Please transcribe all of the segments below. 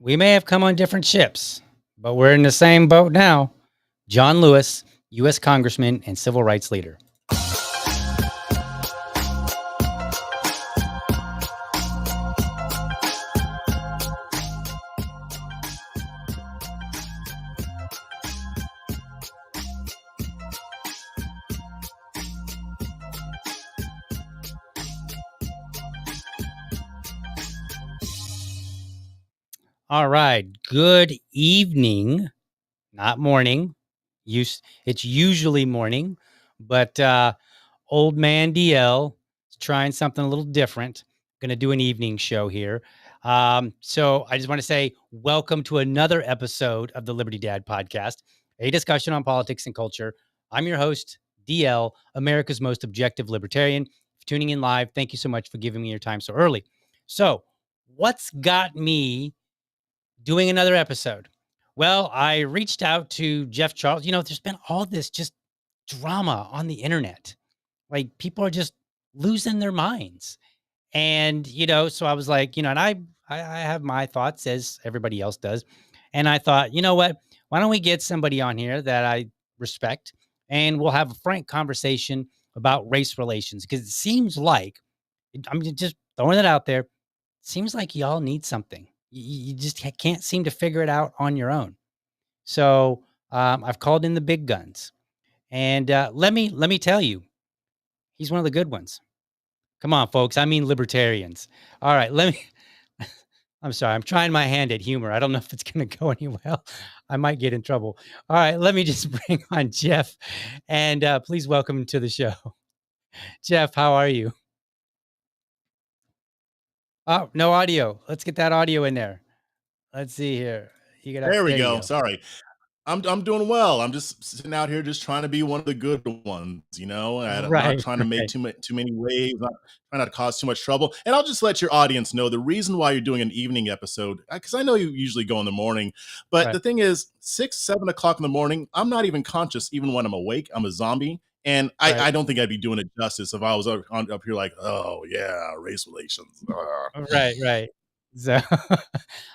We may have come on different ships, but we're in the same boat now. John Lewis, U.S. Congressman and civil rights leader. All right. Good evening, not morning. It's usually morning, but old man DL is trying something a little different. Going to do an evening show here. So I just want to say welcome to another episode of the Liberty Dad podcast, a discussion on politics and culture. I'm your host, DL, America's most objective libertarian. If you're tuning in live, thank you so much for giving me your time so early. So what's got me doing another episode? Well, I reached out to Jeff Charles. There's been all this just drama on the internet. Like people are just losing their minds. And, so I was like, and I have my thoughts as everybody else does. And I thought, you know what? Why don't we get somebody on here that I respect and we'll have a frank conversation about race relations? Because it seems like, I'm just throwing it out there, seems like y'all need something. You just can't seem to figure it out on your own. So I've called in the big guns, and let me tell you, he's one of the good ones. Come on, folks. I mean libertarians. All right, I'm sorry. I'm trying my hand at humor. I don't know if it's going to go any well. I might get in trouble. All right, let me just bring on Jeff, and please welcome him to the show. Jeff, how are you? Oh, no audio. Let's get that audio in there. Let's see here. There we go. Sorry. I'm doing well. I'm just sitting out here just trying to be one of the good ones, I'm not trying to make too many waves, not trying not to cause too much trouble. And I'll just let your audience know the reason why you're doing an evening episode, because I know you usually go in the morning, but the thing is 6-7 o'clock in the morning, I'm not even conscious even when I'm awake. I'm a zombie. And I don't think I'd be doing it justice if I was up here like, oh yeah, race relations. Right. So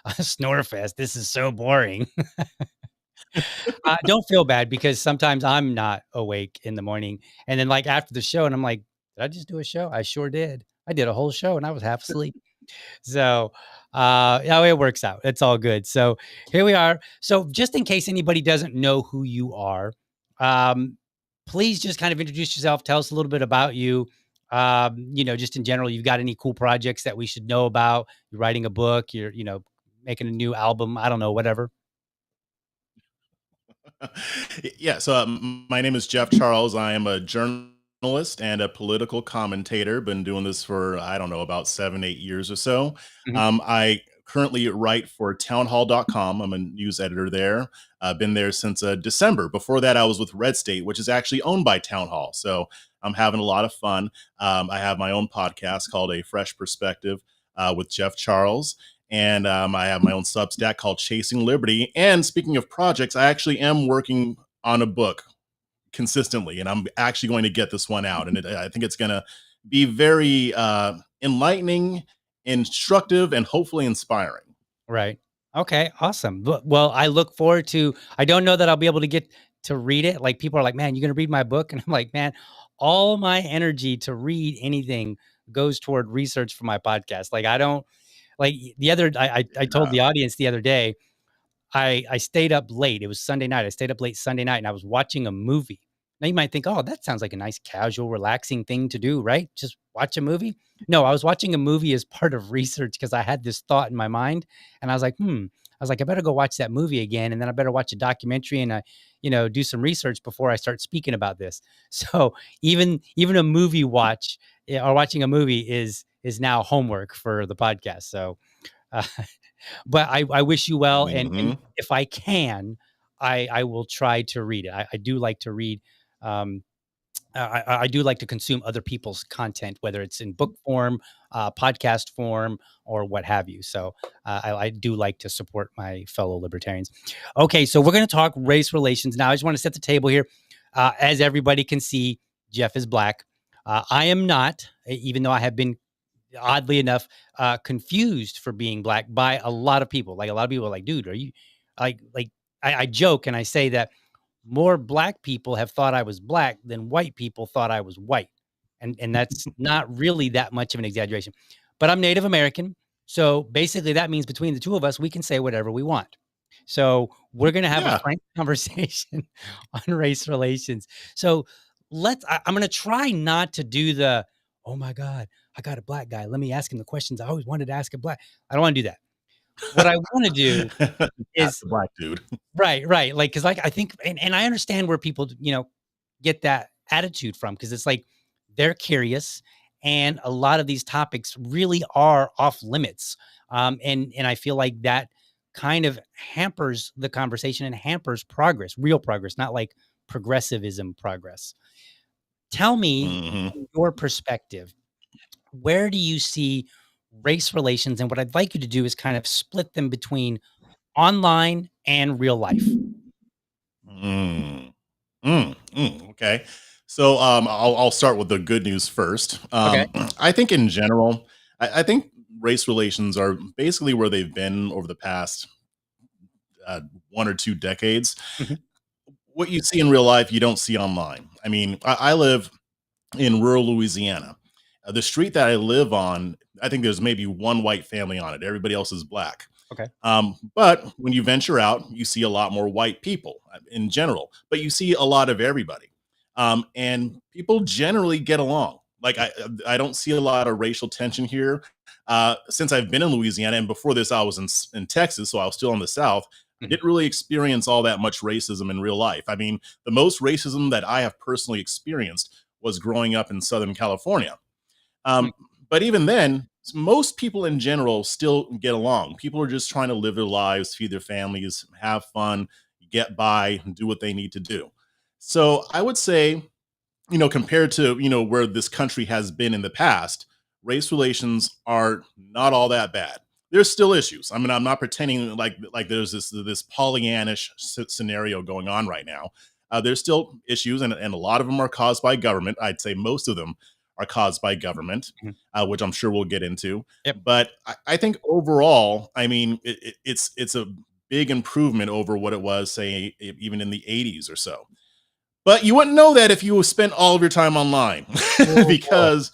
Snorefest, this is so boring. Don't feel bad because sometimes I'm not awake in the morning. And then like after the show, and I'm like, did I just do a show? I sure did. I did a whole show and I was half asleep. So it works out. It's all good. So here we are. So just in case anybody doesn't know who you are, please just kind of introduce yourself. Tell us a little bit about you. Just in general, you've got any cool projects that we should know about? You're writing a book, you're, making a new album. I don't know, whatever. Yeah. So my name is Jeff Charles. I am a journalist and a political commentator. Been doing this for, I don't know, about 7-8 years or so. Mhm. I currently write for TownHall.com. I'm a news editor there. I've been there since December. Before that, I was with Red State, which is actually owned by TownHall. So I'm having a lot of fun. I have my own podcast called A Fresh Perspective with Jeff Charles. And I have my own Substack called Chasing Liberty. And speaking of projects, I actually am working on a book consistently, and I'm actually going to get this one out. And I think it's going to be very enlightening, instructive, and hopefully inspiring. Right. Okay. Awesome. Well, I look forward to, I don't know that I'll be able to get to read it. Like people are like, man, you're going to read my book. And I'm like, man, all my energy to read anything goes toward research for my podcast. Like I don't like I told the audience the other day, I stayed up late. It was Sunday night. I stayed up late Sunday night and I was watching a movie. Now you might think, oh, that sounds like a nice, casual, relaxing thing to do, right? Just watch a movie. No, I was watching a movie as part of research because I had this thought in my mind and I was like, I better go watch that movie again. And then I better watch a documentary and do some research before I start speaking about this. So even a movie watch or watching a movie is now homework for the podcast. So, but I wish you well. And if I can, I will try to read it. I do like to read. I do like to consume other people's content, whether it's in book form, podcast form, or what have you. So I do like to support my fellow libertarians. Okay, so we're going to talk race relations. Now, I just want to set the table here. As everybody can see, Jeff is black. I am not, even though I have been oddly enough, confused for being black by a lot of people. Like a lot of people are like, dude, are you like I joke and I say that more black people have thought I was black than white people thought I was white. And that's not really that much of an exaggeration. But I'm Native American. So basically that means between the two of us, we can say whatever we want. So we're going to have a Yeah. frank conversation on race relations. So I'm going to try not to do the, oh my God, I got a black guy. Let me ask him the questions I always wanted to ask a black. I don't want to do that. What I want to do Ask is the black dude. right, right. Like, cause like I think, and I understand where people, get that attitude from. Cause it's like, they're curious. And a lot of these topics really are off limits. And I feel like that kind of hampers the conversation and hampers progress, real progress, not like progressivism progress. Tell me Hmm. from your perspective, where do you see race relations? And what I'd like you to do is kind of split them between online and real life. Mm. Okay. So I'll start with the good news first. Okay. I think in general, I think race relations are basically where they've been over the past 1 or 2 decades. Mhm. What you see in real life, you don't see online. I mean, I live in rural Louisiana. The street that I live on, I think there's maybe one white family on it. Everybody else is black. Okay. But when you venture out, you see a lot more white people in general, but you see a lot of everybody. And people generally get along. Like I don't see a lot of racial tension here. Since I've been in Louisiana, and before this, I was in Texas, so I was still in the South. I Mhm. didn't really experience all that much racism in real life. I mean, the most racism that I have personally experienced was growing up in Southern California. Mm. Um, but even then, most people in general still get along. People are just trying to live their lives, feed their families, have fun, get by, and do what they need to do. So I would say, compared to, where this country has been in the past, race relations are not all that bad. There's still issues. I mean, I'm not pretending like there's this Pollyannish scenario going on right now. There's still issues, and a lot of them are caused by government. I'd say most of them are caused by government, Mhm. which I'm sure we'll get into. Yep. But I think overall, I mean, it's a big improvement over what it was, say, even in the '80s or so. But you wouldn't know that if you spent all of your time online Oh boy. because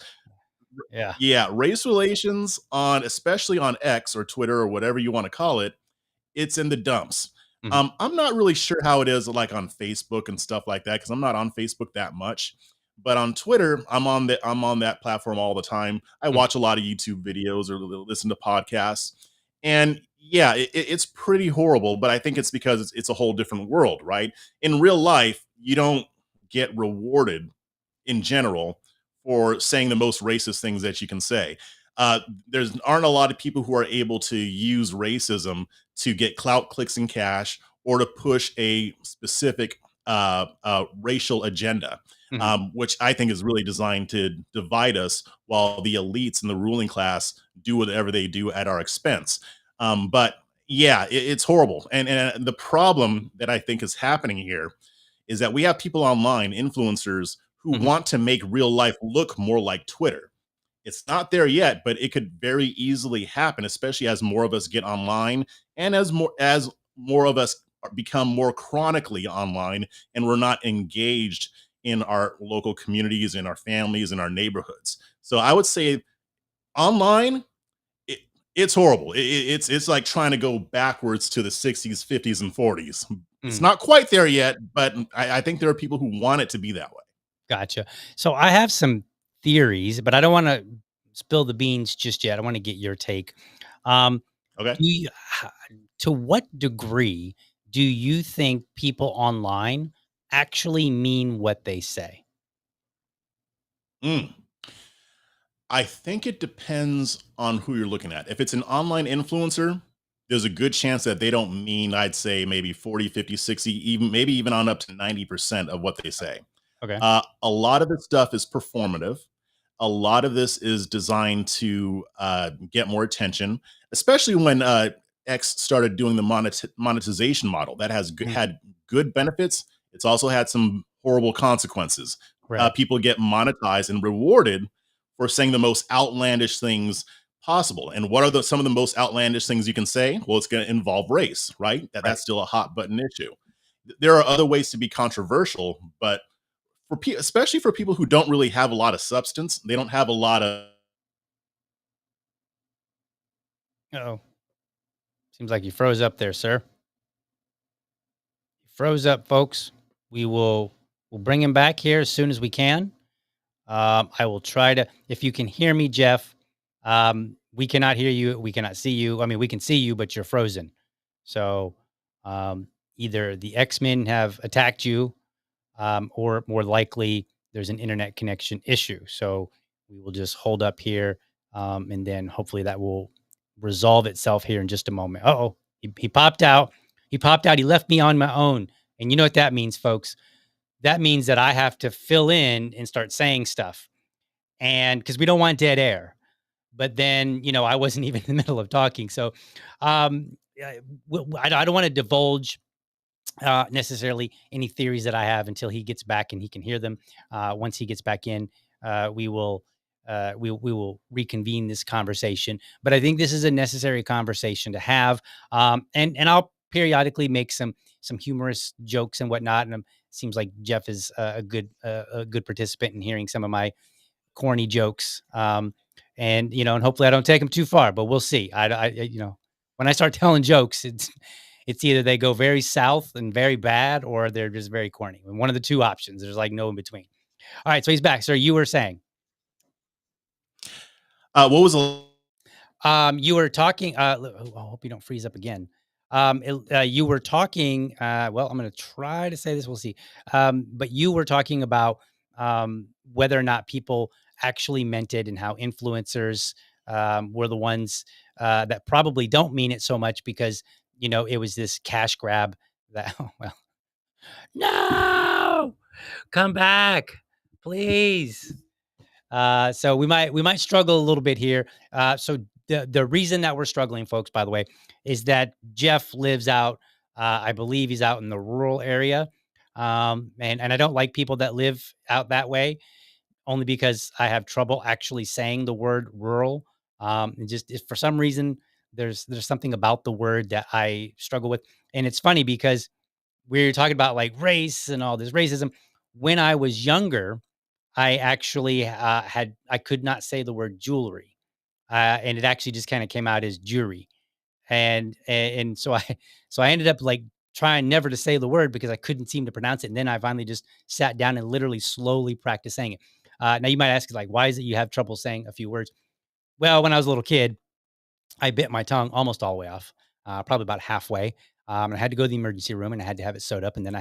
Yeah. yeah, race relations on especially on X or Twitter or whatever you want to call it, it's in the dumps. Mhm. I'm not really sure how it is like on Facebook and stuff like that because I'm not on Facebook that much. But on Twitter, I'm on that platform all the time. I Mhm. watch a lot of YouTube videos or listen to podcasts, and yeah, it's pretty horrible. But I think it's because it's a whole different world, right? In real life, you don't get rewarded in general for saying the most racist things that you can say. There's aren't a lot of people who are able to use racism to get clout, clicks, and cash, or to push a specific racial agenda, Mhm. which I think is really designed to divide us, while the elites and the ruling class do whatever they do at our expense. But yeah, it's horrible, and the problem that I think is happening here is that we have people online, influencers, who Mhm. want to make real life look more like Twitter. It's not there yet, but it could very easily happen, especially as more of us get online and as more of us become more chronically online and we're not engaged in our local communities, in our families, in our neighborhoods. So I would say online, it, it's horrible. It's like trying to go backwards to the '60s, '50s, and '40s. It's Mm. not quite there yet, but I think there are people who want it to be that way. Gotcha. So I have some theories, but I don't want to spill the beans just yet. I want to get your take. Um, Okay. do you, to what degree do you think people online actually mean what they say? Mm. I think it depends on who you're looking at. If it's an online influencer, there's a good chance that they don't mean, I'd say maybe 40, 50, 60, even maybe even on up to 90% of what they say. Okay. A lot of this stuff is performative. A lot of this is designed to get more attention, especially when X started doing the monetization model. That has Mhm. had good benefits. It's also had some horrible consequences. Right. People get monetized and rewarded for saying the most outlandish things possible. And what are some of the most outlandish things you can say? Well, it's going to involve race, right? That's Right. still a hot button issue. There are other ways to be controversial, but especially for people who don't really have a lot of substance, they don't have a lot of. Oh, seems like you froze up there, sir. Froze up, folks. We'll bring him back here as soon as we can. I will try to. If you can hear me, Jeff, we cannot hear you. We cannot see you. I mean, we can see you, but you're frozen. So um, either the X-Men have attacked you, or more likely there's an internet connection issue. So we will just hold up here, and then hopefully that will resolve itself here in just a moment. Oh, he popped out. He popped out. He left me on my own. And you know what that means, folks? That means that I have to fill in and start saying stuff. And because we don't want dead air. But then, I wasn't even in the middle of talking. So I don't want to divulge necessarily any theories that I have until he gets back and he can hear them. Once he gets back in, we will reconvene this conversation. But I think this is a necessary conversation to have, and I'll periodically make some humorous jokes and whatnot. And it seems like Jeff is a good participant in hearing some of my corny jokes. And hopefully I don't take them too far, but we'll see. When I start telling jokes, it's either they go very south and very bad, or they're just very corny. And one of the two options. There's like no in between. All right, so he's back. Sir, you were saying. What was a You were talking. I hope you don't freeze up again. You were talking. Well, I'm going to try to say this. We'll see. But you were talking about whether or not people actually meant it, and how influencers were the ones that probably don't mean it so much because it was this cash grab. That well, no, come back, please. So we might struggle a little bit here. So the reason that we're struggling, folks, by the way, is that Jeff lives out. I believe he's out in the rural area, and I don't like people that live out that way, only because I have trouble actually saying the word rural. And just if for some reason there's something about the word that I struggle with, and it's funny because we're talking about like race and all this racism. When I was younger, I actually I could not say the word jewelry, and it actually just kind of came out as jury, and so I ended up like trying never to say the word because I couldn't seem to pronounce it, and then I finally just sat down and literally slowly practiced saying it. Now you might ask, like, why is it you have trouble saying a few words? Well, when I was a little kid, I bit my tongue almost all the way off, probably about halfway. And I had to go to the emergency room, and I had to have it sewed up, and then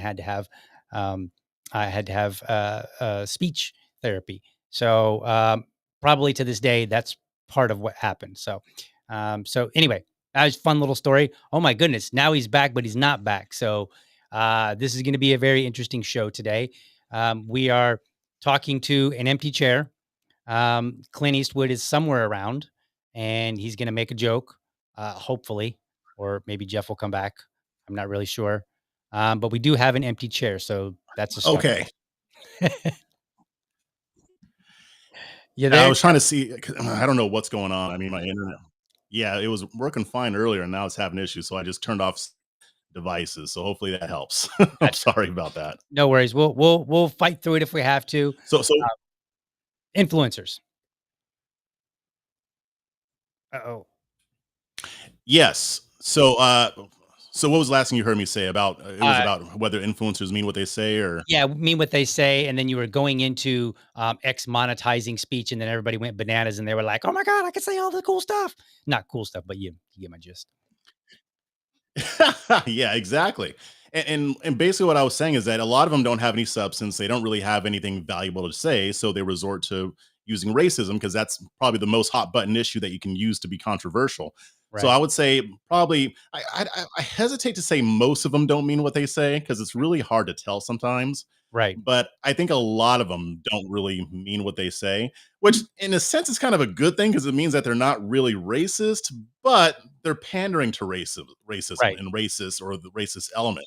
um, I had to have speech therapy. So probably to this day, that's part of what happened. So anyway, that was a fun little story. Oh my goodness, now he's back, but he's not back. So this is going to be a very interesting show today. We are talking to an empty chair. Clint Eastwood is somewhere around, and he's going to make a joke, hopefully, or maybe Jeff will come back. I'm not really sure. But we do have an empty chair, so that's a struggle. okay? You I there? was trying to see. I don't know what's going on. I mean, my internet. Yeah, it was working fine earlier, and now it's having issues. So I just turned off devices. So hopefully that helps. I'm Gotcha. sorry about that. No worries. We'll fight through it if we have to. So Influencers. Oh. yes. So what was the last thing you heard me say about? It was Uh, about whether influencers mean what they say, or yeah, mean what they say, and then you were going into X monetizing speech, and then everybody went bananas, and they were like, "Oh my god, I can say all the cool stuff." Not cool stuff, but you get my gist. yeah, exactly. And basically what I was saying is that a lot of them don't have any substance. They don't really have anything valuable to say, so they resort to using racism because that's probably the most hot button issue that you can use to be controversial. So Right. I would say probably I hesitate to say most of them don't mean what they say because it's really hard to tell sometimes. Right. But I think a lot of them don't really mean what they say, which in a sense is kind of a good thing because it means that they're not really racist, but they're pandering to racism Right. and racist or the racist element.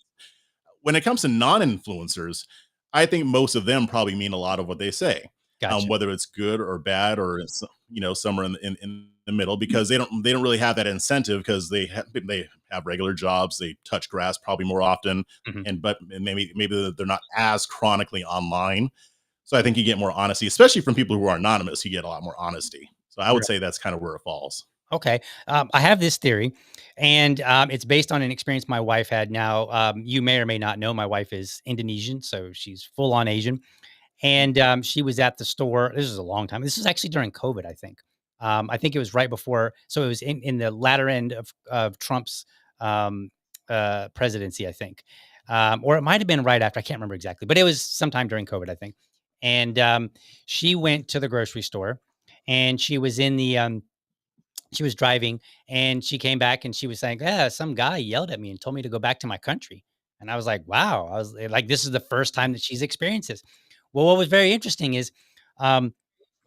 When it comes to non-influencers, I think most of them probably mean a lot of what they say. Gotcha. whether it's good or bad or it's, somewhere in the middle, because they don't really have that incentive because they have regular jobs, they touch grass probably more often, Mhm. and maybe they're not as chronically online. So I think you get more honesty, especially from people who are anonymous. You get a lot more honesty. So I would say that's kind of where it falls. Okay. I have this theory, and it's based on an experience my wife had. Now, you may or may not know my wife is Indonesian, so she's full on Asian. And she was at the store. This is a long time. This is actually during COVID, I think. I think it was right before. So it was in the latter end of Trump's um, presidency, I think. Or it might have been right after. I can't remember exactly, but it was sometime during COVID, I think. And she went to the grocery store and she was driving and she came back and she was saying, "Yeah, some guy yelled at me and told me to go back to my country." And I was like, "Wow." I was like, "This is the first time that she's experienced this." Well, what was very interesting is, um,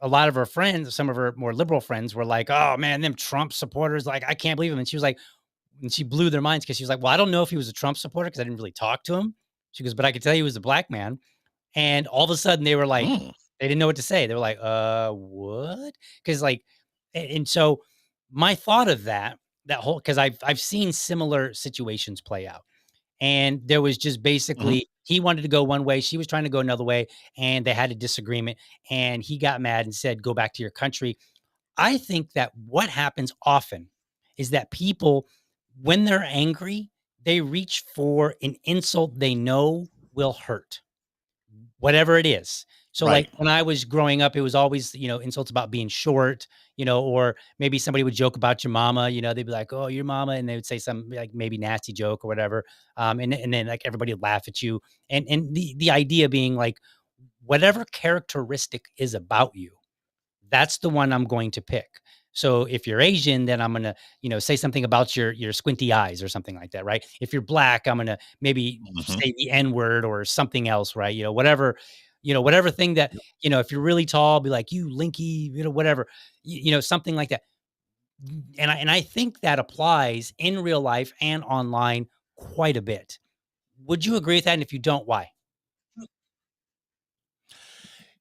a lot of her friends, some of her more liberal friends were like, "Oh man, them Trump supporters, like, I can't believe him." And she was like, and she blew their minds because she was like, "Well, I don't know if he was a Trump supporter because I didn't really talk to him." She goes, "But I could tell he was a black man." And all of a sudden they were like, Mm, they didn't know what to say. They were like, what?" Because like, and so my thought of that whole, because I've seen similar situations play out. And there was just mhm. basically he wanted to go one way, she was trying to go another way, and they had a disagreement. And he got mad and said, "Go back to your country." I think that what happens often is that people, when they're angry, they reach for an insult they know will hurt, whatever it is. So, like, Right. when I was growing up, it was always, insults about being short, or maybe somebody would joke about your mama, they'd be like, "Oh, your mama," and they would say some, like, maybe nasty joke or whatever, and then, like, everybody would laugh at you, and the idea being, like, whatever characteristic is about you, that's the one I'm going to pick. So if you're Asian, then I'm gonna, say something about your squinty eyes or something like that, right? If you're black, I'm gonna maybe Mhm. say the N word or something else, right? Whatever, whatever thing that, Yep. if you're really tall, be like you linky, whatever, something like that. And I think that applies in real life and online quite a bit. Would you agree with that? And if you don't, why?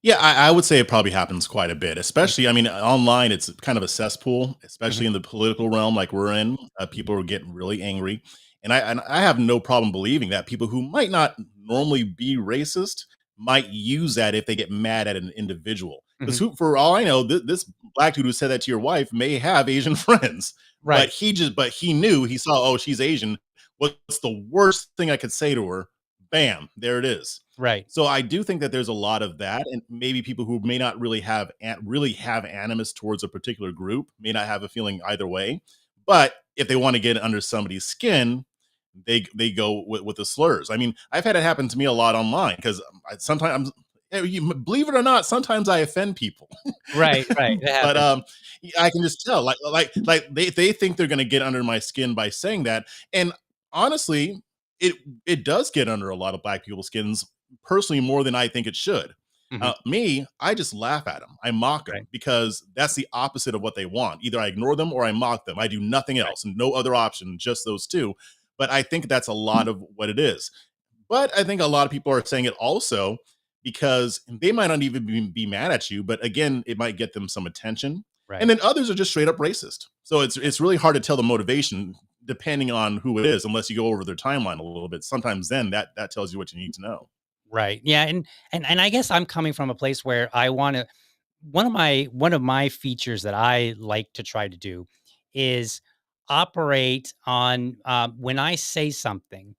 Yeah, I would say it probably happens quite a bit, Mhm, especially, I mean, online, it's kind of a cesspool, mhm, especially in the political realm like we're in. People will get really angry. And I have no problem believing that people who might not normally be racist might use that if they get mad at an individual. Because mhm. for all I know, this black dude who said that to your wife may have Asian friends, Right, but he knew, he saw, oh, she's Asian. What's the worst thing I could say to her? Bam, there it is. right, So I do think that there's a lot of that, and maybe people who may not really have animus towards a particular group may not have a feeling either way. But if they want to get under somebody's skin, they go with the slurs. I mean, I've had it happen to me a lot online because sometimes, believe it or not, sometimes I offend people. right, right. That But happens. I can just tell, like they think they're going to get under my skin by saying that, and honestly, it does get under a lot of black people's skins personally more than I think it should. Mhm, Me, I just laugh at them. I mock right, them because that's the opposite of what they want. Either I ignore them or I mock them. I do nothing right, else, and no other option, just those two. But I think that's a lot of what it is. But I think a lot of people are saying it also because they might not even be mad at you, but again, it might get them some attention. And right. then others are just straight up racist. So it's really hard to tell the motivation depending on who it is, unless you go over their timeline a little bit. Sometimes then that tells you what you need to know. Right. Yeah, and I guess I'm coming from a place where I wanna, one of my features that I like to try to do is operate on, when I say something,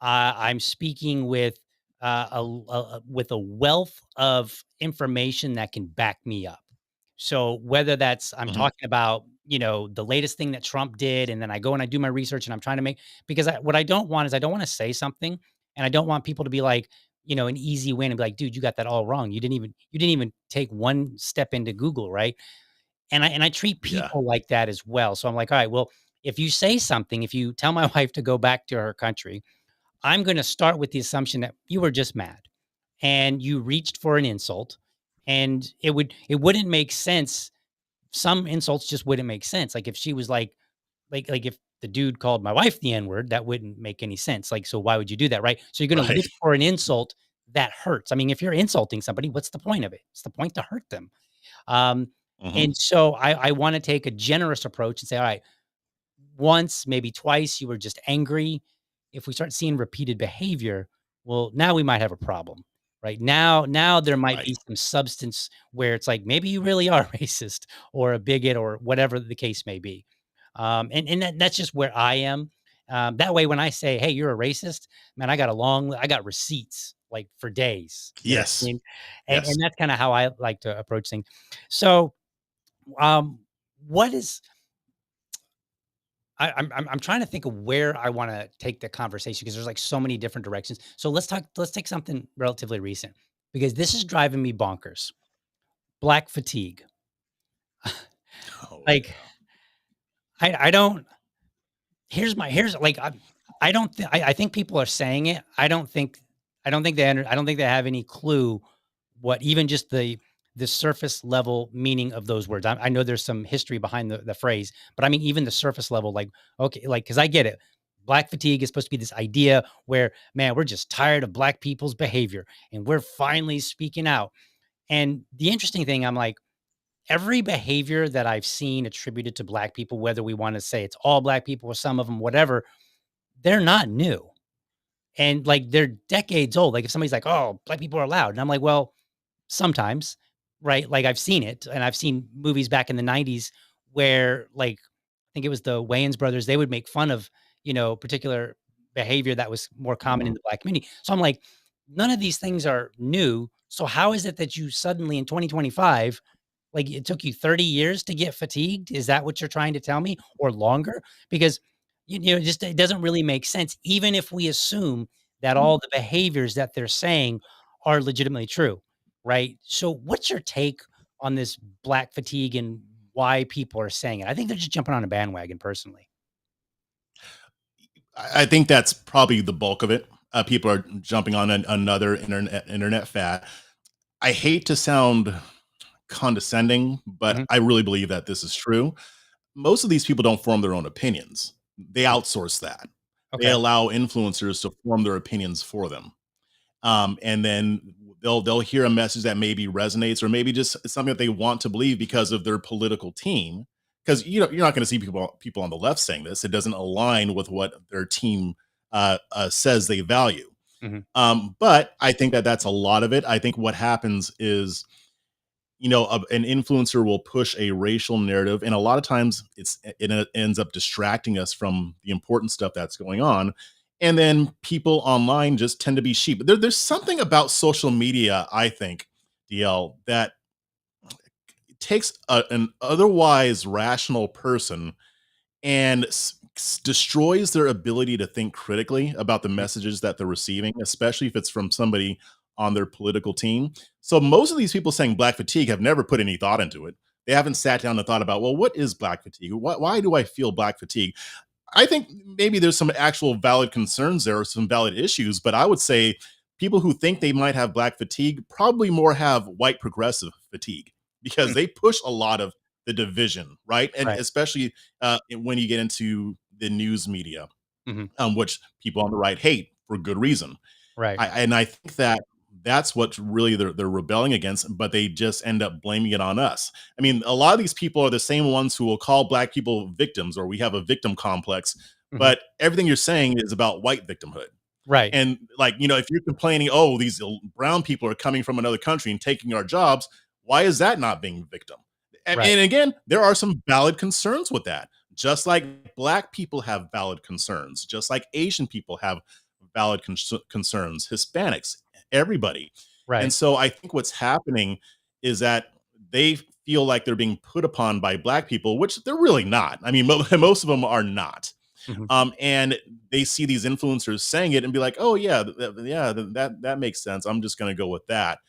I'm speaking with, with a wealth of information that can back me up. So whether that's I'm Mhm. talking about, the latest thing that Trump did, and then I go and I do my research and I'm trying to make, because what I don't want is I don't want to say something and I don't want people to be like, an easy win and be like, "Dude, you got that all wrong. You didn't even take one step into Google, right?" And I treat Yeah. people like that as well. So I'm like, "All right, well, if you say something, if you tell my wife to go back to her country, I'm going to start with the assumption that you were just mad and you reached for an insult, and it wouldn't make sense. Some insults just wouldn't make sense. Like if she was like if the dude called my wife the N-word, that wouldn't make any sense. Like, so why would you do that, right? So you're going to Right. look for an insult that hurts. I mean, if you're insulting somebody, what's the point of it? It's the point to hurt them. Um, Mhm. and so I want to take a generous approach and say, all right, once, maybe twice, you were just angry. If we start seeing repeated behavior, well, now we might have a problem. Right now there might Right. be some substance where it's like maybe you really are racist or a bigot or whatever the case may be. And that's just where I am. That way, when I say, "Hey, you're a racist," man, I got receipts like for days. You know what I Yes. mean? And Yes. that's kind of how I like to approach things. So, um, what is I'm trying to think of where I wanna take the conversation because there's, like, so many different directions. So let's take something relatively recent because this is driving me bonkers. Black fatigue. Oh Like, yeah. I don't here's like, I don't thi I think people are saying it. I don't think they have any clue what even just the surface level meaning of those words. I know there's some history behind the phrase, but I mean, even the surface level, like, okay, like, because I get it. Black fatigue is supposed to be this idea where, man, we're just tired of black people's behavior and we're finally speaking out. And the interesting thing, I'm like, every behavior that I've seen attributed to black people, whether we want to say it's all black people or some of them, whatever, they're not new. And like they're decades old. Like if somebody's like, oh, black people are loud. And I'm like, well, sometimes, right? Like, I've seen it, and I've seen movies back in the '90s where, like, I think it was the Wayans brothers, they would make fun of, particular behavior that was more common in the black community. So I'm like, none of these things are new. So how is it that you suddenly in 2025, like, it took you 30 years to get fatigued? Is that what you're trying to tell me, or longer? Because, just it doesn't really make sense, even if we assume that all the behaviors that they're saying are legitimately true. Right? So what's your take on this black fatigue and why people are saying it? I think they're just jumping on a bandwagon personally. I think that's probably the bulk of it. People are jumping on another internet fad. I hate to sound condescending, but Mhm. I really believe that this is true. Most of these people don't form their own opinions. They Mhm. outsource that. They Okay. allow influencers to form their opinions for them. And then they'll hear a message that maybe resonates or maybe just something that they want to believe because of their political team. Because you're not going to see people on the left saying this. It doesn't align with what their team says they value. Mhm. But I think that that's a lot of it. I think what happens is an influencer will push a racial narrative, and a lot of times it ends up distracting us from the important stuff that's going on. And then people online just tend to be sheep. There's something about social media, I think, DL, that takes an otherwise rational person and destroys their ability to think critically about the Mhm. messages that they're receiving, especially if it's from somebody on their political team. So most of these people saying black fatigue have never put any thought into it. They haven't sat down and thought about, well, what is black fatigue? Why do I feel black fatigue? I think maybe there's some actual valid concerns there or some valid issues, but I would say people who think they might have black fatigue probably more have white progressive fatigue because Mm. they push a lot of the division, right? And Right. especially when you get into the news media, Mhm. which people on the right hate for good reason. Right. I think that that's what really they're rebelling against, but they just end up blaming it on us. I mean, a lot of these people are the same ones who will call black people victims, or we have a victim complex. Mhm. But everything you're saying is about white victimhood. Right. And like, if you're complaining, oh, these brown people are coming from another country and taking our jobs, why is that not being victim? And, Right. and again, there are some valid concerns with that. Just like black people have valid concerns, just like Asian people have valid concerns, Hispanics, everybody. And Right. so I think what's happening is that they feel like they're being put upon by black people, which they're really not. I mean, most of them are not. Mhm. And they see these influencers saying it and be like, "Oh yeah, that makes sense. I'm just going to go with that,"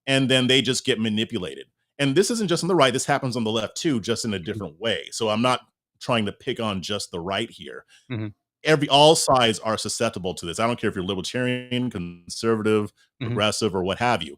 and then they just get manipulated. And this isn't just on the right; this happens on the left too, just in a Mhm. different way. So I'm not trying to pick on just the right here. Mhm. All sides are susceptible to this. I don't care if you're libertarian, conservative, Mhm. progressive, or what have you.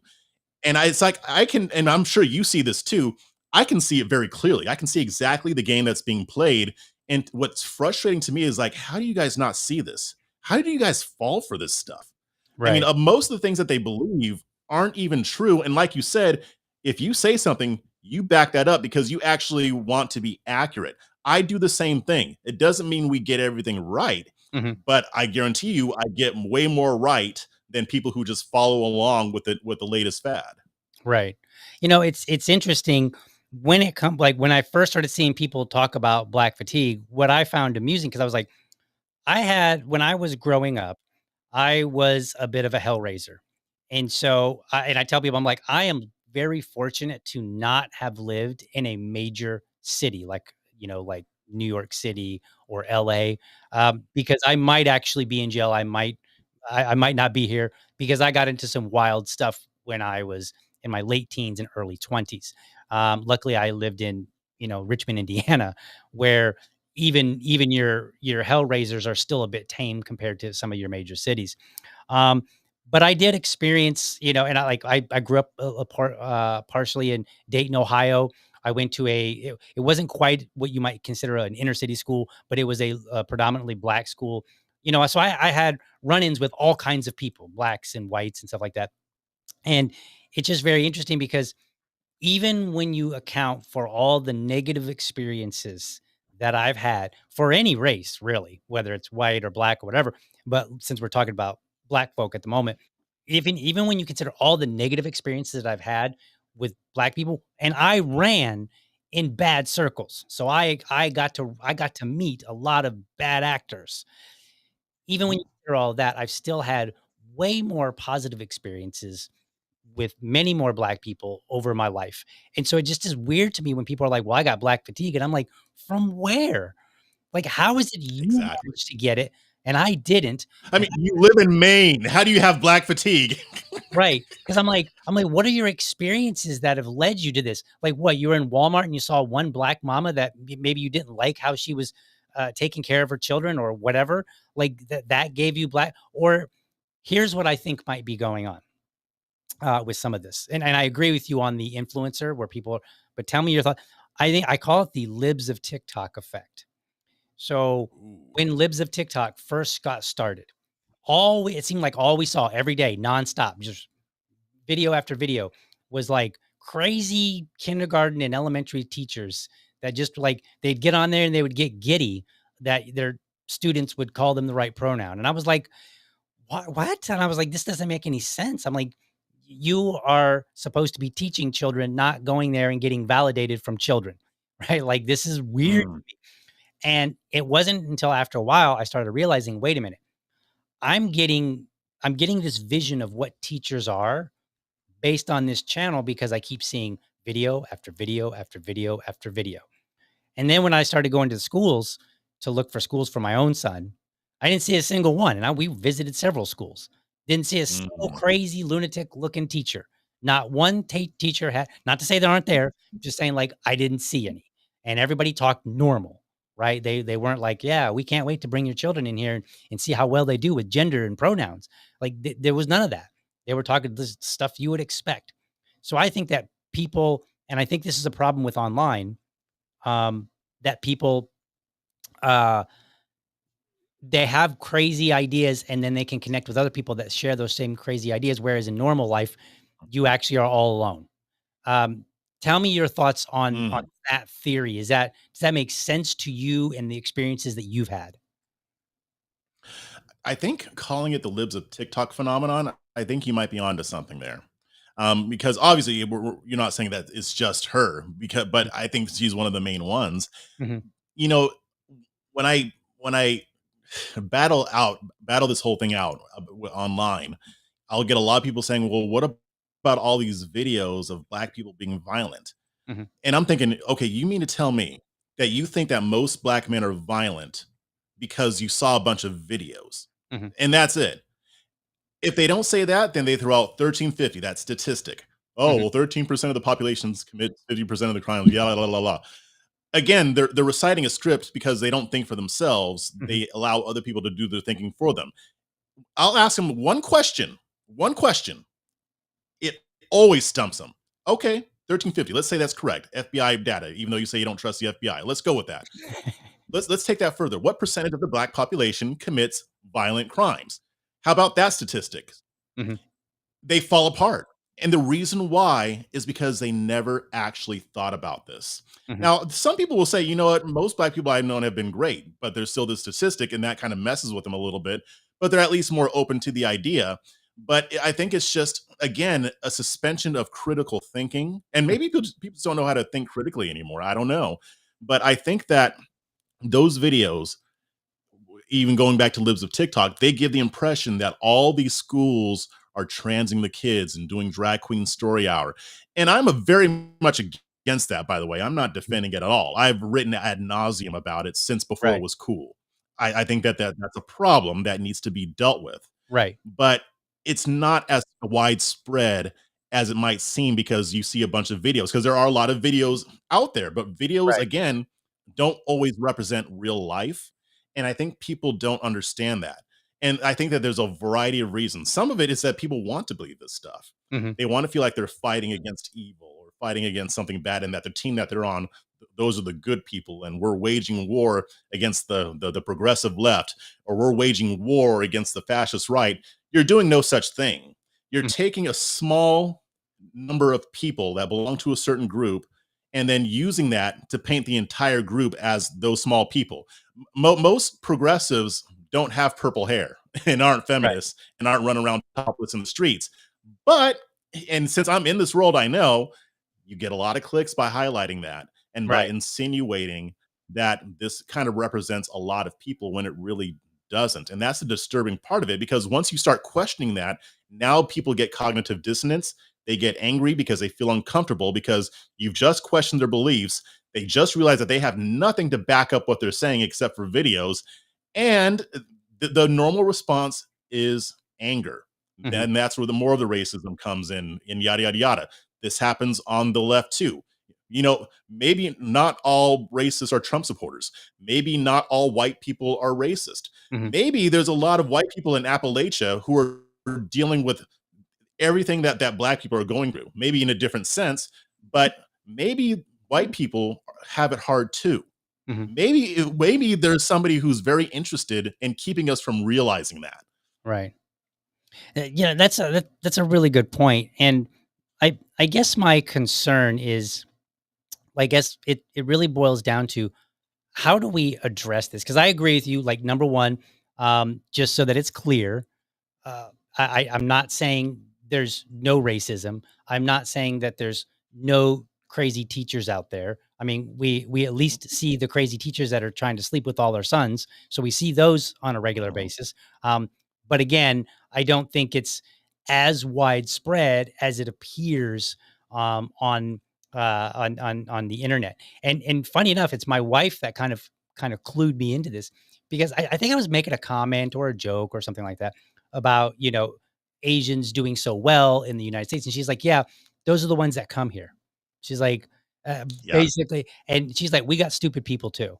It's like I can, and I'm sure you see this too. I can see it very clearly. I can see exactly the game that's being played. And what's frustrating to me is like, how do you guys not see this? How do you guys fall for this stuff? I mean, Right. most of the things that they believe aren't even true. And like you said, if you say something, you back that up because you actually want to be accurate. I do the same thing. It doesn't mean we get everything right, Mhm. but I guarantee you I get way more right than people who just follow along with the latest fad. Right. It's interesting when it comes like when I first started seeing people talk about black fatigue, what I found amusing because I was like, I had when I was growing up, I was a bit of a hellraiser. And so I tell people, I'm like, I am very fortunate to not have lived in a major city like, like New York City or LA, because I might actually be in jail. I might not be here because I got into some wild stuff when I was in my late teens and early 20s. Luckily, I lived in, Richmond, Indiana, where even your hellraisers are still a bit tame compared to some of your major cities. Um, but I did experience, and I grew up partially in Dayton, Ohio. I went to it wasn't quite what you might consider an inner city school, but it was a predominantly black school. So I had run-ins with all kinds of people, blacks and whites and stuff like that. And it's just very interesting because even when you account for all the negative experiences that I've had for any race, really, whether it's white or black or whatever, but since we're talking about black folk at the moment, even when you consider all the negative experiences that I've had with black people, and I ran in bad circles, so I got to meet a lot of bad actors. Even when you consider all of that, I've still had way more positive experiences with many more black people over my life. And so it just is weird to me when people are like, "Well, I got black fatigue." And I'm like, "From where? Like, how is it you Exactly. managed to get it and I didn't?" I And mean, you live in Maine. How do you have black fatigue? right, because I'm like, "What are your experiences that have led you to this?" Like, what, you were in Walmart and you saw one black mama that maybe you didn't like how she was, taking care of her children or whatever, like, that gave you black or here's what I think might be going on. With some of this. And I agree with you on the influencer where people but tell me your thought. I think I call it the libs of TikTok effect. So Ooh. when libs of TikTok first got started, it seemed like all we saw every day, nonstop, just video after video, was like crazy kindergarten and elementary teachers that just like they'd get on there and they would get giddy that their students would call them the right pronoun. And I was like, what? And I was like, "This doesn't make any sense." I'm like, "You are supposed to be teaching children, not going there and getting validated from children." Right? Like, this is weird. Mm. And it wasn't until after a while I started realizing, wait a minute, I'm getting I'm getting this vision of what teachers are based on this channel because I keep seeing video after video after video after video. And then when I started going to the schools to look for schools for my own son, I didn't see a single one. And we visited several schools. Didn't see a single Mhm. crazy lunatic looking teacher. Not one teacher had, not to say they aren't there, just saying like I didn't see any. And everybody talked normal, right? They weren't like, yeah, we can't wait to bring your children in here and see how well they do with gender and pronouns. Like there was none of that. They were talking this stuff you would expect. So I think that people, and I think this is a problem with online, um, that people uh, they have crazy ideas and then they can connect with other people that share those same crazy ideas. Whereas in normal life, you actually are all alone. Um, Tell me your thoughts on Mhm. that theory. Does that make sense to you and the experiences that you've had? I think calling it the libs of TikTok phenomenon, I think you might be onto something there. Because obviously you're not saying that it's just her, because but I think she's one of the main ones. Mm-hmm, You know, when I battle this whole thing out online, I'll get a lot of people saying, "Well, what about all these videos of black people being violent?" mm-hmm, And I'm thinking, okay, you mean to tell me that you think that most black men are violent because you saw a bunch of videos mm-hmm, and that's it? If they don't say that, then they throw out 1350, that statistic. Oh, mm-hmm, well, 13% of the populations commit 50% of the crimes. Yeah, la, la, la, la. Again, they're reciting a script because they don't think for themselves. mm-hmm. They allow other people to do their thinking for them. I'll ask them one question. One question. It always stumps them. Okay, 1350. Let's say that's correct. FBI data, even though you say you don't trust the FBI. Let's go with that. Let's take that further. What percentage of the black population commits violent crimes? How about that statistic? Mhm. They fall apart. And the reason why is because they never actually thought about this. Mhm. Now, some people will say, you know what, most black people I've known have been great, but there's still this statistic, and that kind of messes with them a little bit. But they're at least more open to the idea. But I think it's just, again, a suspension of critical thinking. And Mhm. maybe people just don't know how to think critically anymore. I don't know. But I think that those videos, even going back to Libs of TikTok, they give the impression that all these schools are transing the kids and doing drag queen story hour. And I'm a very much against that, by the way. I'm not defending it at all. I've written ad nauseum about it since before it Right. was cool. I think that's a problem that needs to be dealt with, Right. but it's not as widespread as it might seem because you see a bunch of videos, because there are a lot of videos out there, but videos, Right. again, don't always represent real life. And I think people don't understand that. And I think that there's a variety of reasons. Some of it is that people want to believe this stuff. Mhm. They want to feel like they're fighting against evil or fighting against something bad, and that the team that they're on, those are the good people, and we're waging war against the progressive left, or we're waging war against the fascist right. You're doing no such thing. You're Mhm. taking a small number of people that belong to a certain group and then using that to paint the entire group as those small people. Most progressives don't have purple hair and aren't Right. feminists and aren't running around topless in the streets. But, and since I'm in this world, I know you get a lot of clicks by highlighting that and by Right. insinuating that this kind of represents a lot of people when it really doesn't. And that's the disturbing part of it, because once you start questioning that, now people get cognitive dissonance. They get angry because they feel uncomfortable because you've just questioned their beliefs. They just realize that they have nothing to back up what they're saying except for videos. And the normal response is anger. Mhm. And that's where the more of the racism comes in, and yada, yada, yada. This happens on the left too. You know, maybe not all racists are Trump supporters. Maybe not all white people are racist. Mhm. Maybe there's a lot of white people in Appalachia who are dealing with everything that black people are going through, maybe in a different sense, but maybe white people have it hard too. Mhm. Maybe there's somebody who's very interested in keeping us from realizing that. Right. Yeah, that's a really good point, and I guess my concern is, I guess it really boils down to, how do we address this? Because I agree with you. Like, number one, just so that it's clear, uh, I'm not saying there's no racism. I'm not saying that there's no crazy teachers out there. I mean, we at least see the crazy teachers that are trying to sleep with all their sons, so we see those on a regular Mhm. basis. But again, I don't think it's as widespread as it appears, on the internet. And funny enough, it's my wife that kind of clued me into this, because I think I was making a comment or a joke or something like that about, Asians doing so well in the United States. And she's like, yeah, those are the ones that come here. She's like, Yeah. basically, and she's like, we got stupid people too.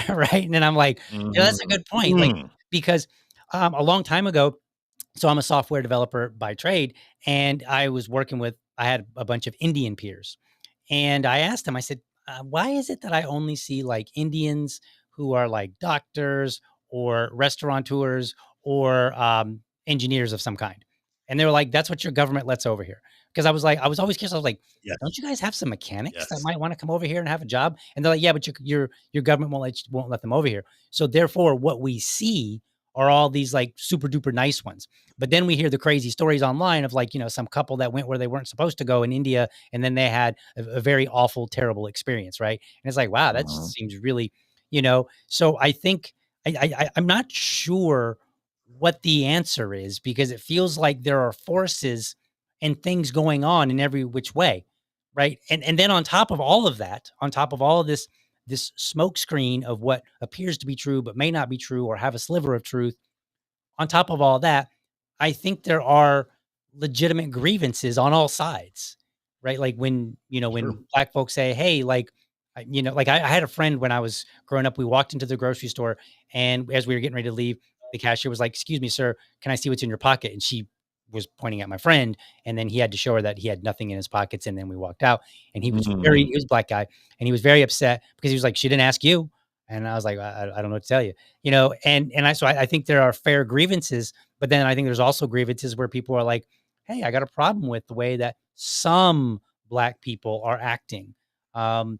Right. And then I'm like, that's a Mhm. good point. Like, Mm. because a long time ago, so I'm a software developer by trade, and I had a bunch of Indian peers. And I asked him, I said, why is it that I only see like Indians who are like doctors or restaurateurs or engineers of some kind? And they were like, that's what your government lets over here. Because I was like, I was always curious. I was like, don't Yes. you guys have some mechanics that Yes. might want to come over here and have a job? And they're like, yeah, but your government won't let them over here. So therefore, what we see are all these like super duper nice ones. But then we hear the crazy stories online of, like, some couple that went where they weren't supposed to go in India, and then they had a very awful, terrible experience, right? And it's like, wow, that Mhm. just seems really, So I think I'm not sure what the answer is, because it feels like there are forces and things going on in every which way, right? And then on top of all of that, on top of all of this smoke screen of what appears to be true but may not be true or have a sliver of truth, on top of all that, I think there are legitimate grievances on all sides, right? Like, Sure. when black folks say, "Hey," like, like, I had a friend when I was growing up. We walked into the grocery store, and as we were getting ready to leave, the cashier was like, "Excuse me, sir, can I see what's in your pocket?" And she was pointing at my friend, and then he had to show her that he had nothing in his pockets, and then we walked out. And Mm. he was a black guy, and he was very upset because he was like, "She didn't ask you." And I was like, I don't know what to tell you, and I think there are fair grievances But then I think there's also grievances where people are like, hey, I got a problem with the way that some Black people are acting. Um,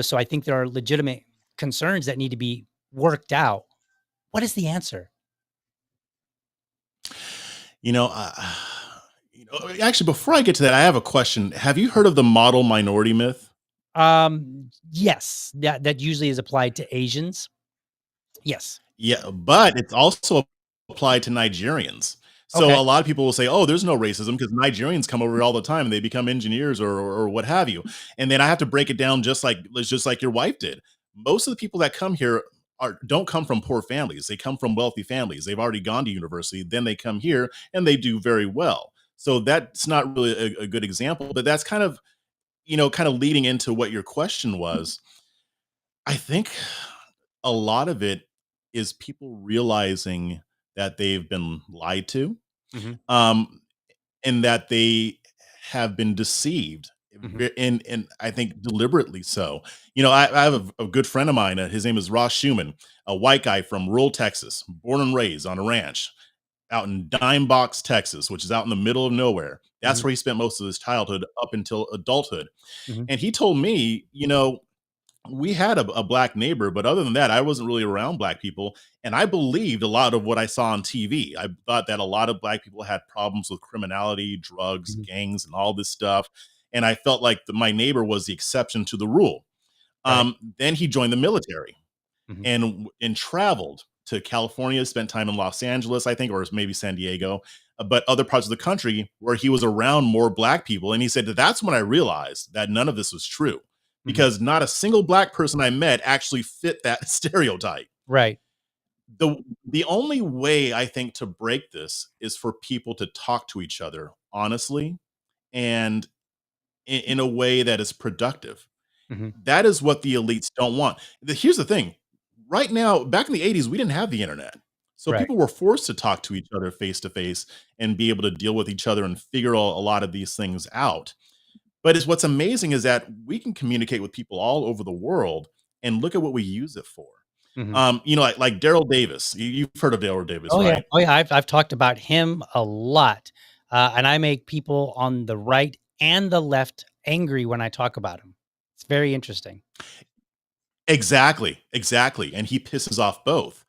so I think there are legitimate concerns that need to be worked out. What is the answer? You know, actually, before I get to that, I have a question. Have you heard of the model minority myth? Yes, that usually is applied to Asians. Yes. Yeah, but it's also applied to Nigerians. So Okay. a lot of people will say, "Oh, there's no racism because Nigerians come over all the time and they become engineers or what have you." And then I have to break it down just like your wife did. Most of the people that come here don't come from poor families. They come from wealthy families. They've already gone to university, then they come here and they do very well. So that's not really a good example, but that's kind of leading into what your question was. I think a lot of it is people realizing that they've been lied to, Hmm. um, and that they have been deceived, Hmm. and I think deliberately so. I have a good friend of mine. His name is Ross Schumann, a white guy from rural Texas, born and raised on a ranch out in Dime Box, Texas, which is out in the middle of nowhere. That's Hmm. where he spent most of his childhood up until adulthood. Hmm. And he told me, we had a black neighbor, but other than that, I wasn't really around black people. And I believed a lot of what I saw on TV. I thought that a lot of black people had problems with criminality, drugs, Hmm. gangs, and all this stuff. And I felt like my neighbor was the exception to the rule. Right. Then he joined the military Hmm. and traveled to California, spent time in Los Angeles, I think, or maybe San Diego, but other parts of the country where he was around more black people. And he said that that's when I realized that none of this was true Hmm. because not a single black person I met actually fit that stereotype. Right. The only way I think to break this is for people to talk to each other honestly and in a way that is productive. Hmm. That is what the elites don't want. Here's the thing. Right now, back in the 80s, we didn't have the internet. So Right. people were forced to talk to each other face to face and be able to deal with each other and figure a lot of these things out. But what's amazing is that we can communicate with people all over the world and look at what we use it for. Hmm. Like Daryl Davis. You've heard of Daryl Davis, Oh yeah. right? Oh yeah. I've talked about him a lot, and I make people on the right and the left angry when I talk about him. It's very interesting. Exactly, exactly, and he pisses off both,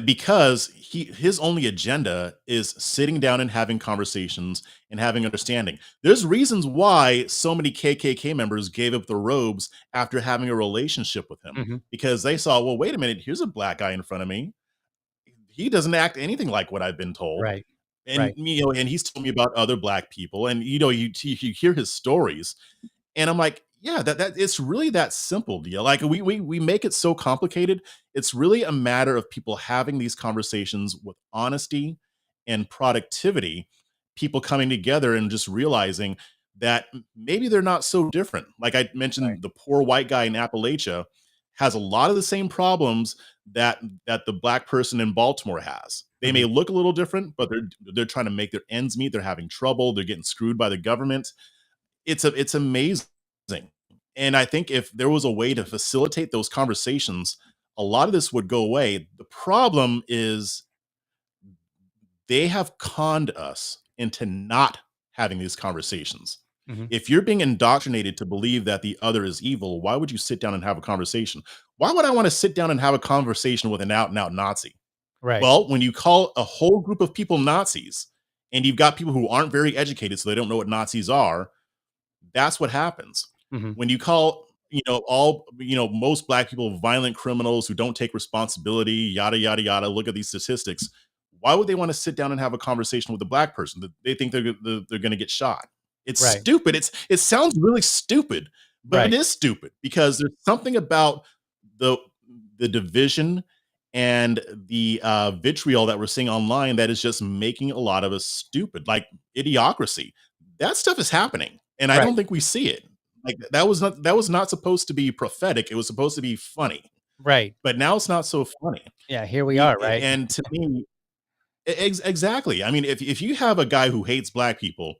because his only agenda is sitting down and having conversations and having understanding. There's reasons why so many KKK members gave up their robes after having a relationship with him, Hmm. because they saw, well, wait a minute, here's a black guy in front of me. He doesn't act anything like what I've been told. Right. And Right. and he's told me about other black people, and you hear his stories, and I'm like, yeah, that it's really that simple, deal. Like we make it so complicated. It's really a matter of people having these conversations with honesty and productivity, people coming together and just realizing that maybe they're not so different. Like I Right. mentioned, the poor white guy in Appalachia has a lot of the same problems that the black person in Baltimore has. They may Hmm. look a little different, but they're trying to make their ends meet. They're having trouble. They're getting screwed by the government. It's amazing. And I think if there was a way to facilitate those conversations, a lot of this would go away. The problem is they have conned us into not having these conversations. Hmm. If you're being indoctrinated to believe that the other is evil, why would you sit down and have a conversation? Why would I want to sit down and have a conversation with an out and out Nazi? Right. Well, when you call a whole group of people Nazis and you've got people who aren't very educated, so they don't know what Nazis are, that's what happens. Hmm. When you call, most black people violent criminals who don't take responsibility, yada, yada, yada, look at these statistics. Why would they want to sit down and have a conversation with a black person that they think they're going to get shot? It's Right. stupid. It sounds really stupid, but it Right. is stupid because there's something about the the division and the vitriol that we're seeing online that is just making a lot of us stupid, like idiocracy. That stuff is happening, and I Right. don't think we see it. Like that was not supposed to be prophetic. It was supposed to be funny, Right. but now it's not so funny. Yeah. Here we are. Right. And to me, exactly. I mean, if you have a guy who hates black people,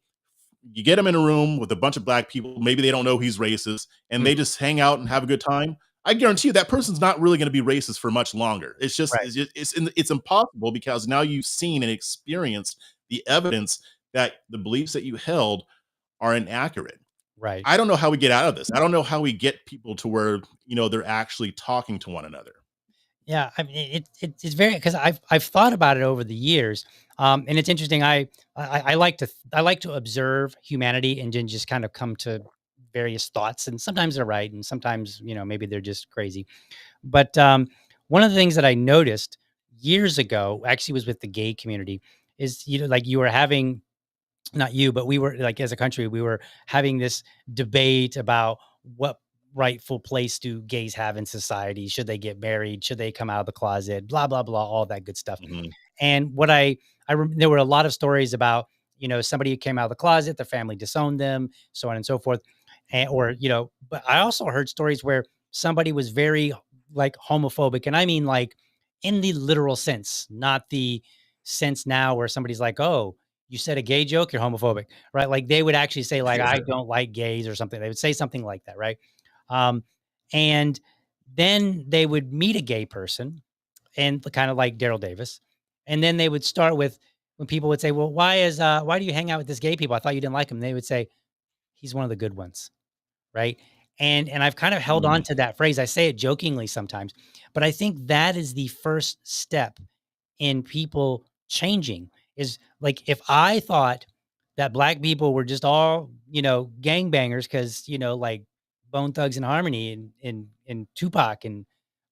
you get him in a room with a bunch of black people. Maybe they don't know he's racist, and Mhm. they just hang out and have a good time. I guarantee you that person's not really going to be racist for much longer. Right. It's impossible because now you've seen and experienced the evidence that the beliefs that you held are inaccurate. Right. I don't know how we get out of this. I don't know how we get people to where, they're actually talking to one another. Yeah, I mean, it's very because I've thought about it over the years, and it's interesting. I like to observe humanity and then just kind of come to various thoughts, and sometimes they're right, and sometimes maybe they're just crazy. But one of the things that I noticed years ago actually was with the gay community is like you were having not you, but we were like as a country, we were having this debate about what rightful place do gays have in society? Should they get married? Should they come out of the closet? Blah blah blah, all that good stuff. Mhm. And what there were a lot of stories about somebody who came out of the closet, their family disowned them, so on and so forth, and or But I also heard stories where somebody was very like homophobic, and I mean like in the literal sense, not the sense now where somebody's like, oh, you said a gay joke, you're homophobic, right? Like they would actually say like, Yeah. I don't like gays or something. They would say something like that, right? Um, and then they would meet a gay person and kind of like Daryl Davis. And then they would start with when people would say, well, why do you hang out with this gay people? I thought you didn't like him. They would say, he's one of the good ones. Right. And I've kind of held on Mm. to that phrase. I say it jokingly sometimes, but I think that is the first step in people changing is like if I thought that black people were just all, gangbangers because, like Bone Thugs and Harmony and Tupac and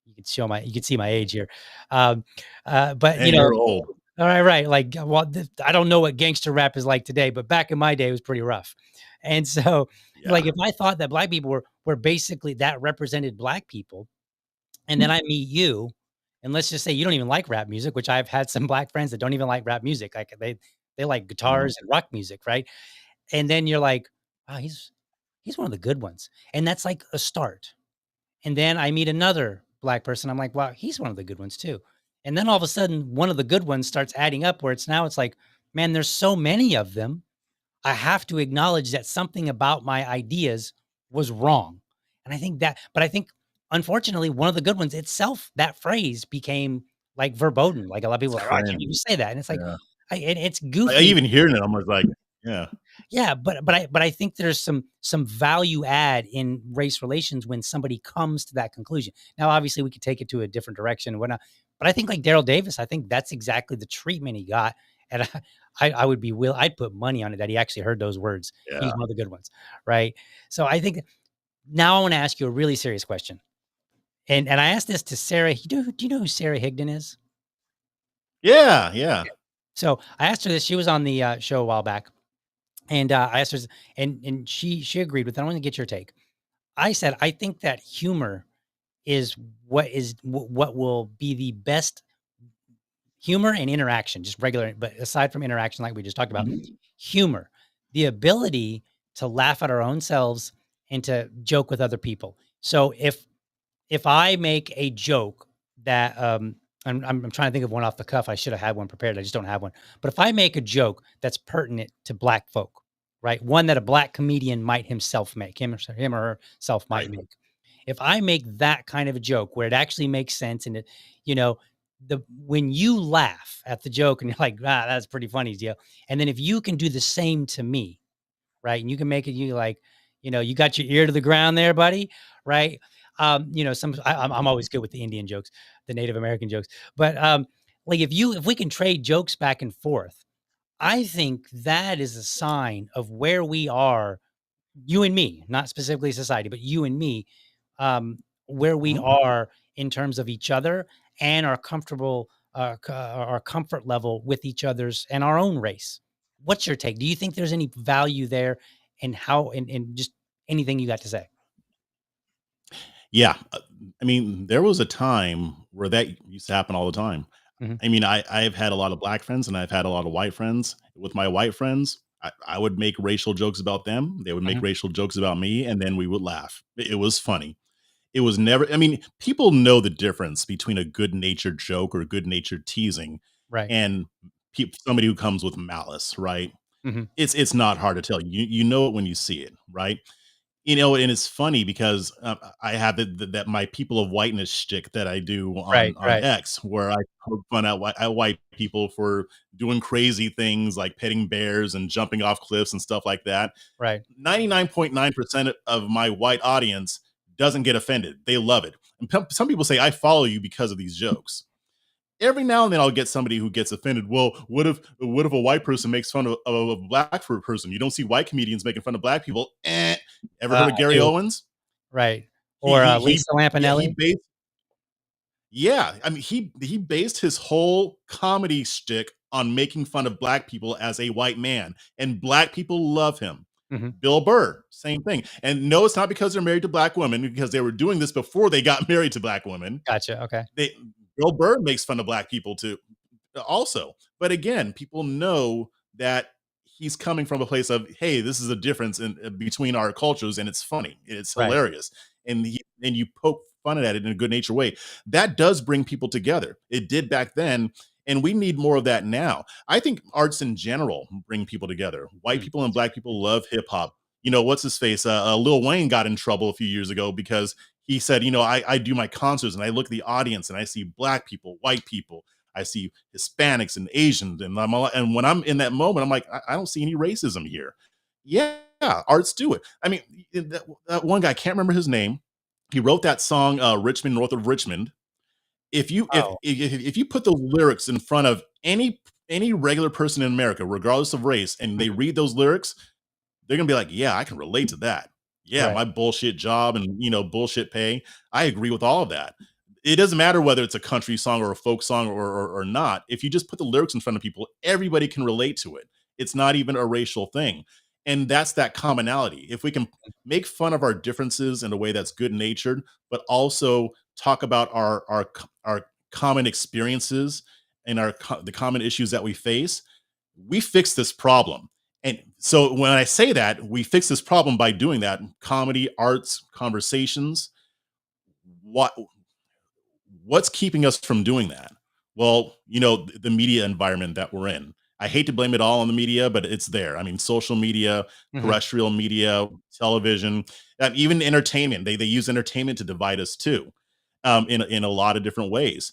you could see my age here. Um, but And you're old. all right, right. Like, well, I don't know what gangster rap is like today, but back in my day, it was pretty rough. And so, like, Yeah. if I thought that black people were basically that represented black people, and then I meet you, and let's just say you don't even like rap music, which I've had some black friends that don't even like rap music. Like they like Mhm. guitars and rock music, right? And then you're like, wow, he's one of the good ones. And that's like a start. And then I meet another black person. I'm like, wow, he's one of the good ones too. And then all of a sudden, one of the good ones starts adding up where it's like, man, there's so many of them. I have to acknowledge that something about my ideas was wrong. And I think unfortunately, one of the good ones itself, that phrase became like verboten. Like a lot of It's people are like, oh, I can't even cringe. say that. And it's like, Yeah. it's I goofy. even hearing it, I'm like, yeah. Yeah, but I think there's some value add in race relations when somebody comes to that conclusion. Now, obviously, we could take it to a different direction and whatnot, but I think like Daryl Davis, I think that's exactly the treatment he got, and I would be I'd put money on it that he actually heard those words. He's Yeah. one of the good ones, right? So I think now I want to ask you a really serious question, and I asked this to Sarah. Do you know who Sarah Higdon is? Yeah. Yeah. So I asked her this. She was on the show a while back, and I asked her, and she agreed with it. I want to get your take. I said, I think that humor is what will be the best humor and interaction, just regular, but aside from interaction, like we just talked about, Mhm. humor, the ability to laugh at our own selves and to joke with other people. So if I make a joke that I'm trying to think of one off the cuff. I should have had one prepared. I just don't have one. But if I make a joke that's pertinent to black folk, right? One that a black comedian might himself make, him or herself might Right. make. If I make that kind of a joke where it actually makes sense and it, you know, when you laugh at the joke and you're like, ah, that's pretty funny, deal. And then if you can do the same to me, right? And you can make it you like, you got your ear to the ground there, buddy, right? I'm always good with the Indian jokes, the Native American jokes, but like if we can trade jokes back and forth, I think that is a sign of where we are, you and me, not specifically society, but you and me, where we Mhm. are in terms of each other and our our comfort level with each other's and our own race. What's your take? Do you think there's any value there and how and just anything you got to say? Yeah. I mean, there was a time where that used to happen all the time. Mhm, I mean, I've had a lot of black friends and I've had a lot of white friends. With my white friends, I would make racial jokes about them. They would make mhm, racial jokes about me, and then we would laugh. It was funny. It was never, I mean, people know the difference between a good natured joke or good natured teasing right, and somebody who comes with malice, right? mhm, It's not hard to tell. You know it when you see it, right? And it's funny because I have that my people of whiteness shtick that I do Right, on right, X, where I poke fun at white people for doing crazy things like petting bears and jumping off cliffs and stuff like that. right. 99.9% of my white audience doesn't get offended. They love it. And some people say I follow you because of these jokes. Every now and then I'll get somebody who gets offended. Well, what if a white person makes fun of a black person? You don't see white comedians making fun of black people. Ever heard of I Gary do. Owens? Right. He Or, he he Lisa yeah, he Lampanelli? based yeah, I mean he based his whole comedy shtick on making fun of black people as a white man, and black people love him. Mhm. Bill Burr, same thing. And no, it's not because they're married to black women, because they were doing this before they got married to black women. Gotcha, okay. They Bill Burr makes fun of black people too, also. But again, people know that he's coming from a place of, hey, this is a difference in between our cultures, and it's funny, it's Right. hilarious, and you poke fun at it in a good natured way. That does bring people together. It did back then, and we need more of that now. I think arts in general bring people together. White Mm. people and black people love hip hop. What's his face? Lil Wayne got in trouble a few years ago because he said, I do my concerts and I look at the audience and I see black people, white people, I see Hispanics and Asians, and when I'm in that moment, I'm like, I don't see any racism here. Yeah, arts do it. I mean, that one guy, I can't remember his name. He wrote that song, "Richmond, North of Richmond." Oh, If you put those lyrics in front of any regular person in America, regardless of race, and they mhm. read those lyrics, they're gonna be like, yeah, I can relate to that. Yeah, Right. my bullshit job and bullshit pay. I agree with all of that. It doesn't matter whether it's a country song or a folk song or not. If you just put the lyrics in front of people, everybody can relate to it. It's not even a racial thing. And that's that commonality. If we can make fun of our differences in a way that's good natured, but also talk about our common experiences and the common issues that we face, we fix this problem. And so when I say that, we fix this problem by doing that: comedy, arts, conversations. What what's keeping us from doing that? Well, the media environment that we're in. I hate to blame it all on the media, but it's there. I mean, social media, Mhm. terrestrial media, television, even entertainment. They use entertainment to divide us too, in a lot of different ways.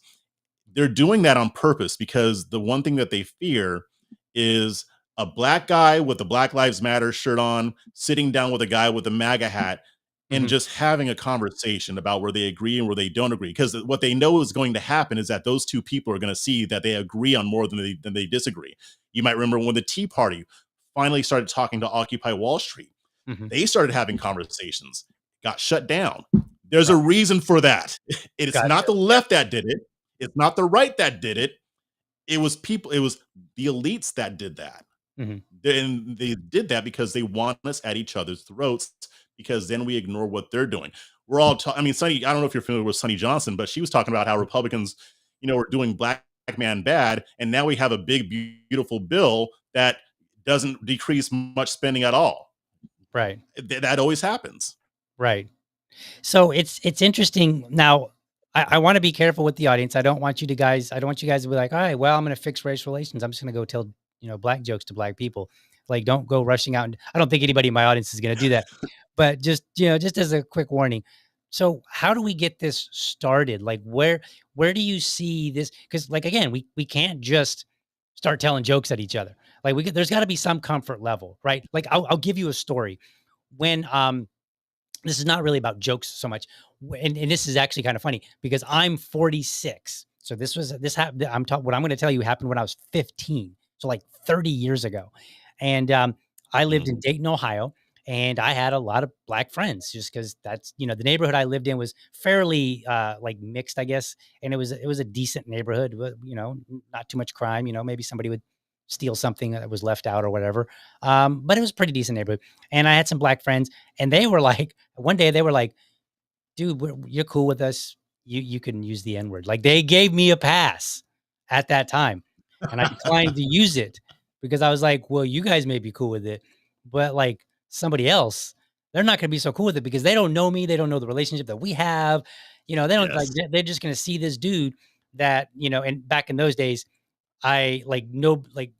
They're doing that on purpose because the one thing that they fear is a black guy with a Black Lives Matter shirt on sitting down with a guy with a MAGA hat and Mhm. just having a conversation about where they agree and where they don't agree. Because what they know is going to happen is that those two people are going to see that they agree on more than they disagree. You might remember when the Tea Party finally started talking to Occupy Wall Street. Mhm. They started having conversations, got shut down. There's a Right. reason for that. It's not Gotcha. the Yeah. left that did it. It's not the right that did it. It was the elites that did that. Mhm. And they did that because they want us at each other's throats, because then we ignore what they're doing. I mean, Sonny, I don't know if you're familiar with Sonny Johnson, but she was talking about how Republicans, were doing black man bad. And now we have a big, beautiful bill that doesn't decrease much spending at all. Right. That always happens. Right. So it's interesting. Now, I want to be careful with the audience. I don't want you guys to be like, all right, well, I'm going to fix race relations. I'm just going to go tell, black jokes to black people. Like, don't go rushing out. And I don't think anybody in my audience is going to do that. But just, just as a quick warning. So how do we get this started? Like, where do you see this? Because, like, again, we can't just start telling jokes at each other. Like, there's got to be some comfort level, right? Like, I'll give you a story. When this is not really about jokes so much. And this is actually kind of funny because I'm 46. So this happened. What I'm going to tell you happened when I was 15. So like 30 years ago. And I lived in Mhm. Dayton, Ohio, and I had a lot of black friends just because that's, the neighborhood I lived in was fairly like mixed, I guess. And it was a decent neighborhood, not too much crime, maybe somebody would steal something that was left out or whatever. But it was a pretty decent neighborhood. And I had some black friends, and they were like, one day they were like, "Dude, you're cool with us. You can use the N word." Like, they gave me a pass at that time, and I declined to use it because I was like, "Well, you guys may be cool with it, but like somebody else, they're not going to be so cool with it because they don't know me. They don't know the relationship that we have. They don't like. Yes. They're just going to see this dude that. And back in those days, I like no like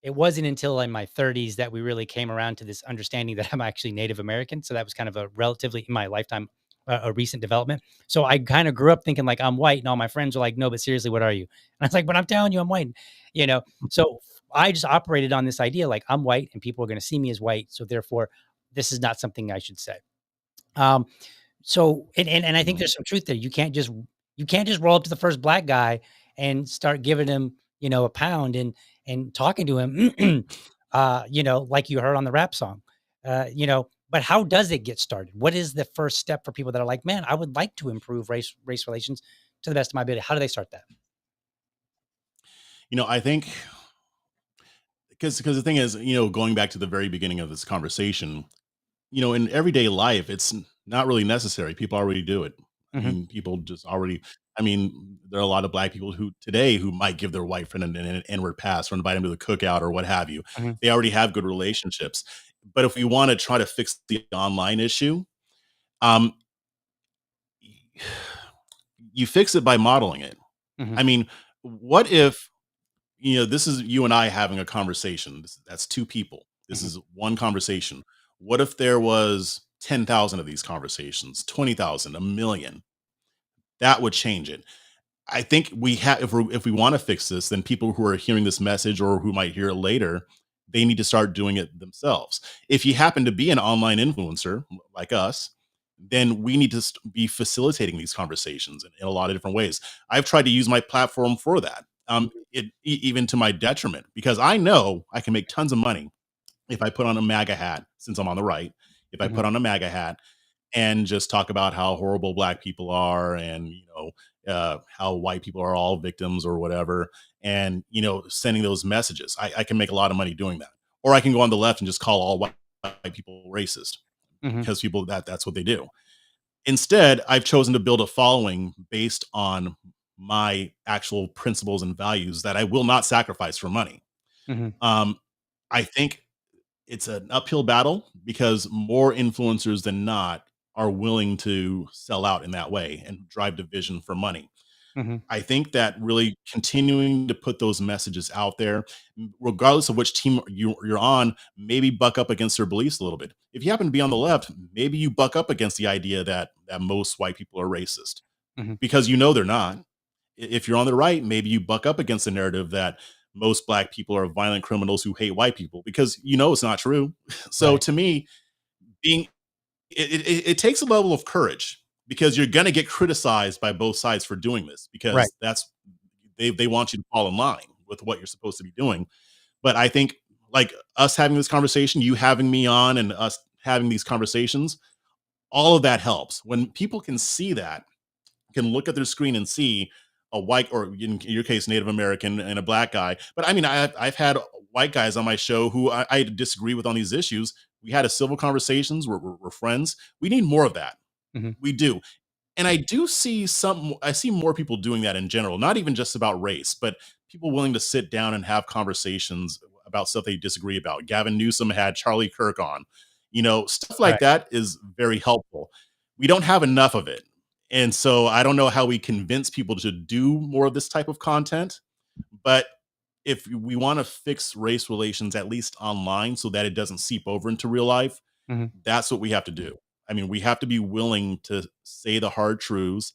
it wasn't until in my 30s that we really came around to this understanding that I'm actually Native American. So that was kind of a relatively in my lifetime, a recent development. So I kind of grew up thinking like I'm white, and all my friends are like, "No, but seriously, what are you?" And I was like, "But I'm telling you, I'm white." You know, so I just operated on this idea like I'm white, and people are going to see me as white, so therefore, this is not something I should say. Um, so and I think Mhm. there's some truth there. You can't just roll up to the first black guy and start giving him, a pound and talking to him, like you heard on the rap song. But how does it get started? What is the first step for people that are like, man, I would like to improve race relations to the best of my ability? How do they start that? I think because the thing is, going back to the very beginning of this conversation, in everyday life, it's not really necessary. People already do it. I Hmm. mean, people just already. I mean, there are a lot of black people who today who might give their white friend an N-word pass or invite them to the cookout or what have you. Hmm. They already have good relationships. But if we want to try to fix the online issue, um, you fix it by modeling it. Hmm. I mean, what if this is you and I having a conversation? That's two people. This Hmm. is one conversation. What if there was 10,000 of these conversations, 20,000, a million? That would change it. I think we have if we want to fix this, then people who are hearing this message or who might hear it later, they need to start doing it themselves. If you happen to be an online influencer like us, then we need to be facilitating these conversations in a lot of different ways. I've tried to use my platform for that. Even to my detriment, because I know I can make tons of money if I put on a MAGA hat, since I'm on the right. If I Hmm. put on a MAGA hat and just talk about how horrible black people are, and how white people are all victims or whatever, and sending those messages, I can make a lot of money doing that. Or I can go on the left and just call all white people racist, Hmm. because people that's what they do. Instead, I've chosen to build a following based on my actual principles and values that I will not sacrifice for money. Hmm. um, I think it's an uphill battle because more influencers than not are willing to sell out in that way and drive division for money. Hmm. I think that really continuing to put those messages out there, regardless of which team you're on, maybe buck up against their beliefs a little bit. If you happen to be on the left, maybe you buck up against the idea that most white people are racist, Hmm. because they're not. If you're on the right, maybe you buck up against the narrative that most black people are violent criminals who hate white people, because it's not true. So Right. to me, being it takes a level of courage, because you're going to get criticized by both sides for doing this, Right. because that's they want you to fall in line with what you're supposed to be doing. But I think, like, us having this conversation, you having me on, and us having these conversations, all of that helps. When people can see that, can look at their screen and see a white, or in your case, Native American, and a black guy. But I mean, I've had white guys on my show who I disagree with on these issues. We had a civil conversations. We're friends. We need more of that. Hmm. We do. And I see more people doing that in general, not even just about race, but people willing to sit down and have conversations about stuff they disagree about. Gavin Newsom had Charlie Kirk on. Stuff like Right. that is very helpful. We don't have enough of it. And so I don't know how we convince people to do more of this type of content, but if we want to fix race relations, at least online, so that it doesn't seep over into real life, Hmm. that's what we have to do. I mean, we have to be willing to say the hard truths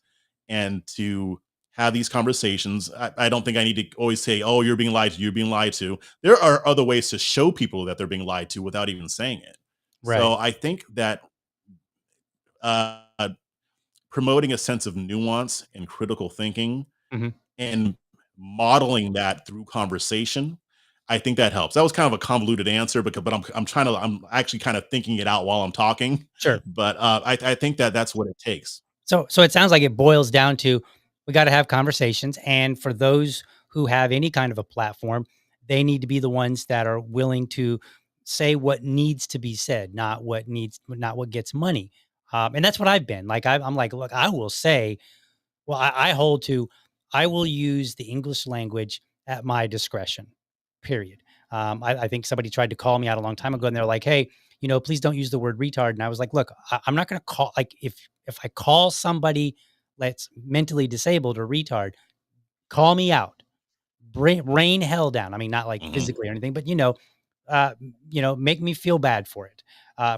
and to have these conversations. I don't think I need to always say, "Oh, you're being lied to. You're being lied to." There are other ways to show people that they're being lied to without even saying it. Right. So I think that uh, promoting a sense of nuance and critical thinking Hmm. and modeling that through conversation, I think that helps. That was kind of a convoluted answer, but I'm actually kind of thinking it out while I'm talking. Sure. But I think that that's what it takes. So it sounds like it boils down to we got to have conversations, and for those who have any kind of a platform, they need to be the ones that are willing to say what needs to be said, not what gets money. And that's what I've been like. I'm like, look, I will say, well, I hold to, I will use the English language at my discretion. Period. I think somebody tried to call me out a long time ago, and they're like, "Hey, please don't use the word retard." And I was like, "Look, I'm not going to call like if I call somebody that's mentally disabled a retard, call me out. rain hell down. I mean, not like Mhm. physically or anything, but make me feel bad for it,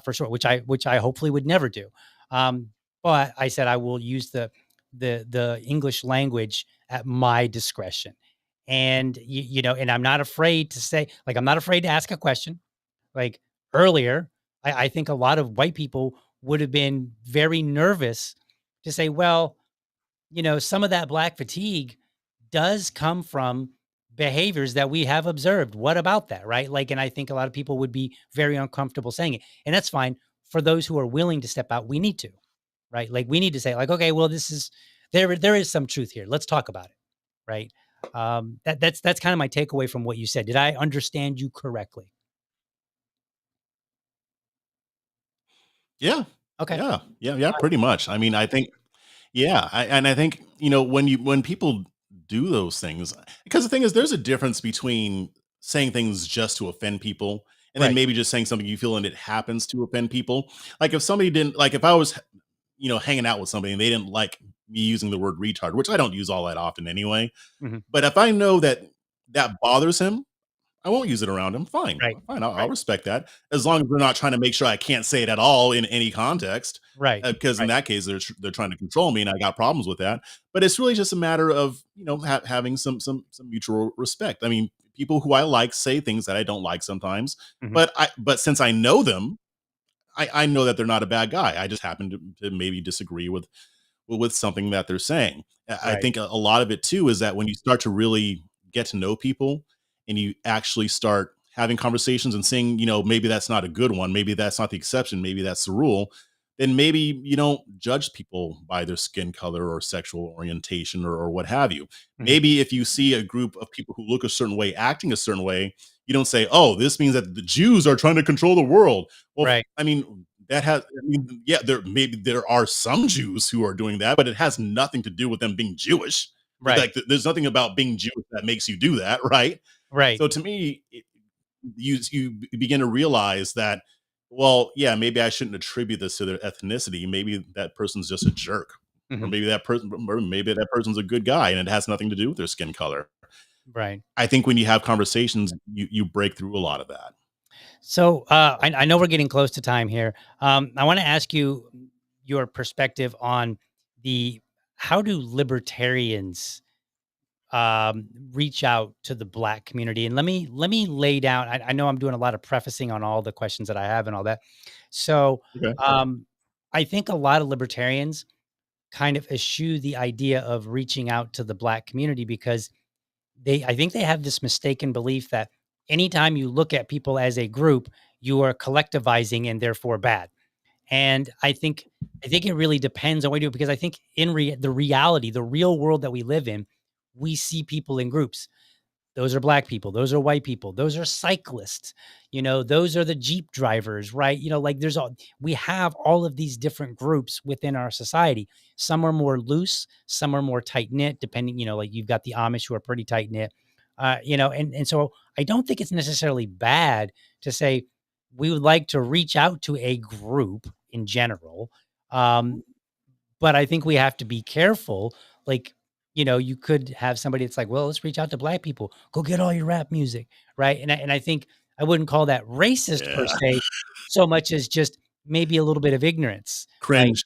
for sure. Which I hopefully would never do. Um, but I said I will use the English language at my discretion, and and I'm not afraid to say, like, I'm not afraid to ask a question. Like earlier, I think a lot of white people would have been very nervous to say, well, some of that black fatigue does come from behaviors that we have observed. What about that? Right. Like, and I think a lot of people would be very uncomfortable saying it. And that's fine. For those who are willing to step out, we need to, right? Like, we need to say, like, okay, well, there is some truth here. Let's talk about it. Right. That's kind of my takeaway from what you said. Did I understand you correctly? Yeah. Okay. Yeah, pretty much. I mean, I think yeah, I think, when people do those things, because the thing is, there's a difference between saying things just to offend people and then Right. maybe just saying something you feel and it happens to offend people. Like if somebody didn't like if I was, hanging out with somebody and they didn't like me using the word retard, which I don't use all that often anyway. Mhm. But if I know that that bothers him, I won't use it around him. Fine, Right. fine. I'll Right. respect that as long as they're not trying to make sure I can't say it at all in any context. Right. Because in Right. that case, they're trying to control me, and I got problems with that. But it's really just a matter of having some mutual respect. I mean, people who I like say things that I don't like sometimes, Mhm. but since I know them, I know that they're not a bad guy. I just happen to maybe disagree with something that they're saying. I Right. think a lot of it too is that when you start to really get to know people and you actually start having conversations and saying, maybe that's not a good one, maybe that's not the exception, maybe that's the rule, then maybe you don't judge people by their skin color or sexual orientation or what have you. Mhm. Maybe if you see a group of people who look a certain way, acting a certain way, you don't say, oh, this means that the Jews are trying to control the world. Well, Right. I mean, yeah, there are some Jews who are doing that, but it has nothing to do with them being Jewish. Right. Like, there's nothing about being Jewish that makes you do that, right? Right. So to me, you begin to realize that, well, yeah, maybe I shouldn't attribute this to their ethnicity. Maybe that person's just a jerk, or Mhm. maybe that person's a good guy, and it has nothing to do with their skin color. Right. I think when you have conversations, you break through a lot of that. So, I know we're getting close to time here. I wanna ask you your perspective on the how do libertarians, reach out to the Black community? And let me lay down. I know I'm doing a lot of prefacing on all the questions that I have and all that. So, Okay. I think a lot of libertarians kind of eschew the idea of reaching out to the Black community because I think they have this mistaken belief that anytime you look at people as a group, you are collectivizing and therefore bad. And I think it really depends on what you do, because I think in the reality, the real world that we live in, we see people in groups. Those are black people, those are white people, those are cyclists, those are the Jeep drivers, right? Like, we have all of these different groups within our society. Some are more loose, some are more tight knit, depending, like, you've got the Amish who are pretty tight knit. And so I don't think it's necessarily bad to say we would like to reach out to a group in general. Um, but I think we have to be careful. Like, you could have somebody that's like, well, let's reach out to black people. Go get all your rap music. Right. And I think I wouldn't call that racist per Yeah. se, so much as just maybe a little bit of ignorance. Like, Cringe.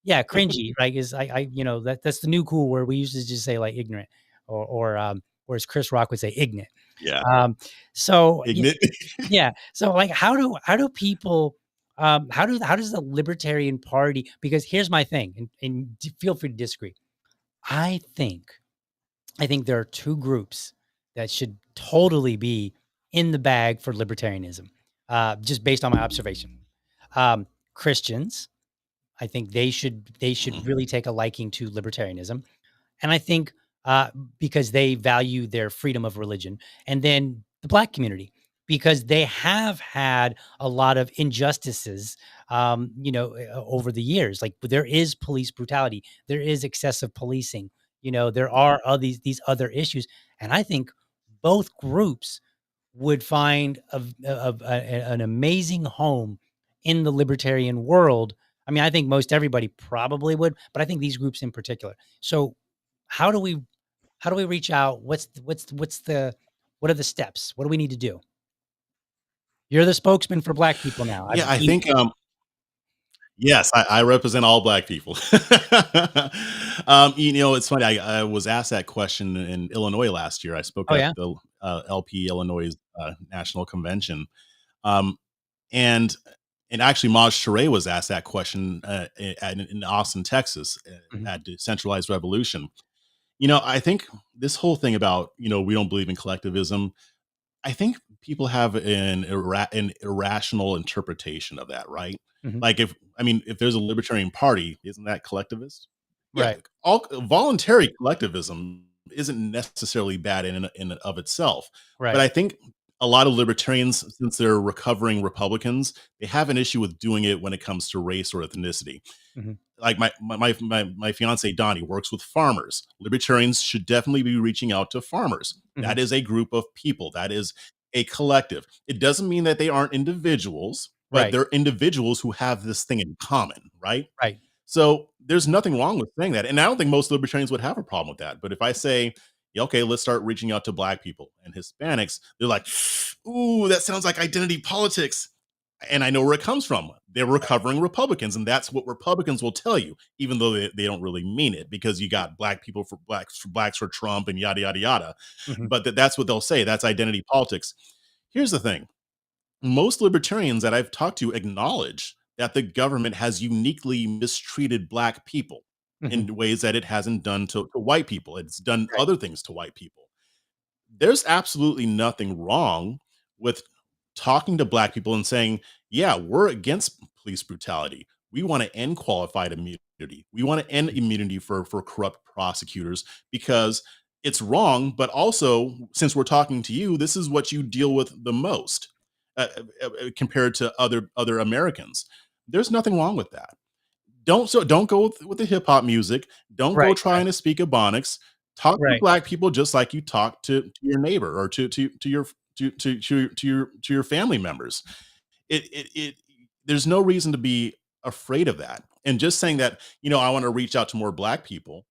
yeah, cringy, right? Is that's the new cool word. We used to just say like ignorant, or as Chris Rock would say, ignorant. Yeah. Um, so Ignite. yeah. So, like, how do people how does the Libertarian Party, because here's my thing, and feel free to disagree. I think I think there are two groups that should totally be in the bag for libertarianism, just based on my observation. Christians, I think they should Mhm. really take a liking to libertarianism. And I think, uh, because they value their freedom of religion. And then the Black community, because they have had a lot of injustices, over the years. Like, there is police brutality, there is excessive policing. There are all these other issues, and I think both groups would find an amazing home in the libertarian world. I mean, I think most everybody probably would, but I think these groups in particular. So, how do we How do we reach out? What are the steps? What do we need to do? You're the spokesman for Black people now. Yeah, I think yes, I represent all Black people. It's funny. I was asked that question in Illinois last year. I spoke Oh at yeah. the LP Illinois National Convention, um, and actually Maj Touré was asked that question in Austin, Texas, Mhm. at Decentralized Revolution. I think this whole thing about we don't believe in collectivism. I think people have an irrational interpretation of that, right? Mhm. Like if there's a libertarian party, isn't that collectivist? Yeah, Right. all voluntary collectivism isn't necessarily bad in and of itself, but Right. I think a lot of libertarians, since they're recovering Republicans, they have an issue with doing it when it comes to race or ethnicity. Mhm. Like my fiance Donnie works with farmers. Libertarians should definitely be reaching out to farmers. Mhm. That is a group of people. That is a collective. It doesn't mean that they aren't individuals, but Right. they're individuals who have this thing in common, right? Right. So there's nothing wrong with saying that. And I don't think most libertarians would have a problem with that. But if I say, yeah, okay, let's start reaching out to Black people and Hispanics, they're like, ooh, that sounds like identity politics. And I know where it comes from. They're recovering Republicans, and that's what Republicans will tell you, even though they don't really mean it, because you got Black people for blacks for Trump and yada yada yada. Mhm. But that's what they'll say. That's identity politics. Here's the thing: most libertarians that I've talked to acknowledge that the government has uniquely mistreated Black people Mhm. in ways that it hasn't done to white people. It's done Right. other things to white people. There's absolutely nothing wrong with talking to Black people and saying, yeah, we're against police brutality. We want to end qualified immunity. We want to end Mhm. immunity for corrupt prosecutors because it's wrong. But also, since we're talking to you, this is what you deal with the most compared to other Americans. There's nothing wrong with that. Don't go with the hip hop music. Don't go Right. trying to speak Ebonics. Talk to Right. Black people just like you talk to your neighbor or to your family members. It there's no reason to be afraid of that. And just saying that, I want to reach out to more Black people.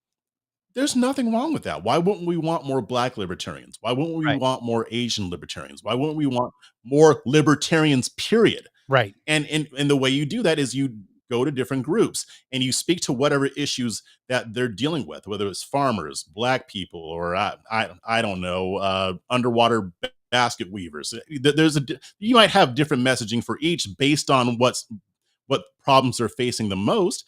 There's nothing wrong with that. Why wouldn't we want more Black libertarians? Why wouldn't we Right. want more Asian libertarians? Why wouldn't we want more libertarians, period? Right. And the way you do that is you go to different groups and you speak to whatever issues that they're dealing with, whether it's farmers, Black people, or I don't know, underwater basket weavers. You might have different messaging for each based on what problems they're facing the most.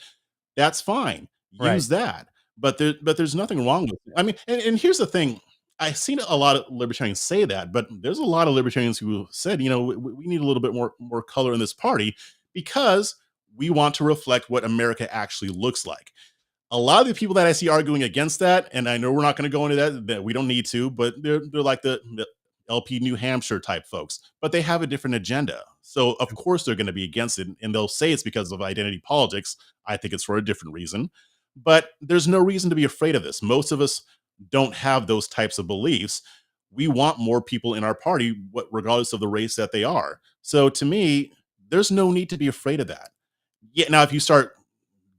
That's fine. Right. Use that. But there's nothing wrong with it. I mean, and here's the thing. I've seen a lot of libertarians say that, but there's a lot of libertarians who said, we need a little bit more color in this party because we want to reflect what America actually looks like. A lot of the people that I see arguing against that, and I know we're not going to go into that we don't need to, but they're like the LP New Hampshire type folks, but they have a different agenda. So of course they're going to be against it, and they'll say it's because of identity politics. I think it's for a different reason, but there's no reason to be afraid of this. Most of us don't have those types of beliefs. We want more people in our party, regardless of the race that they are. So to me, there's no need to be afraid of that. Yeah. Now, if you start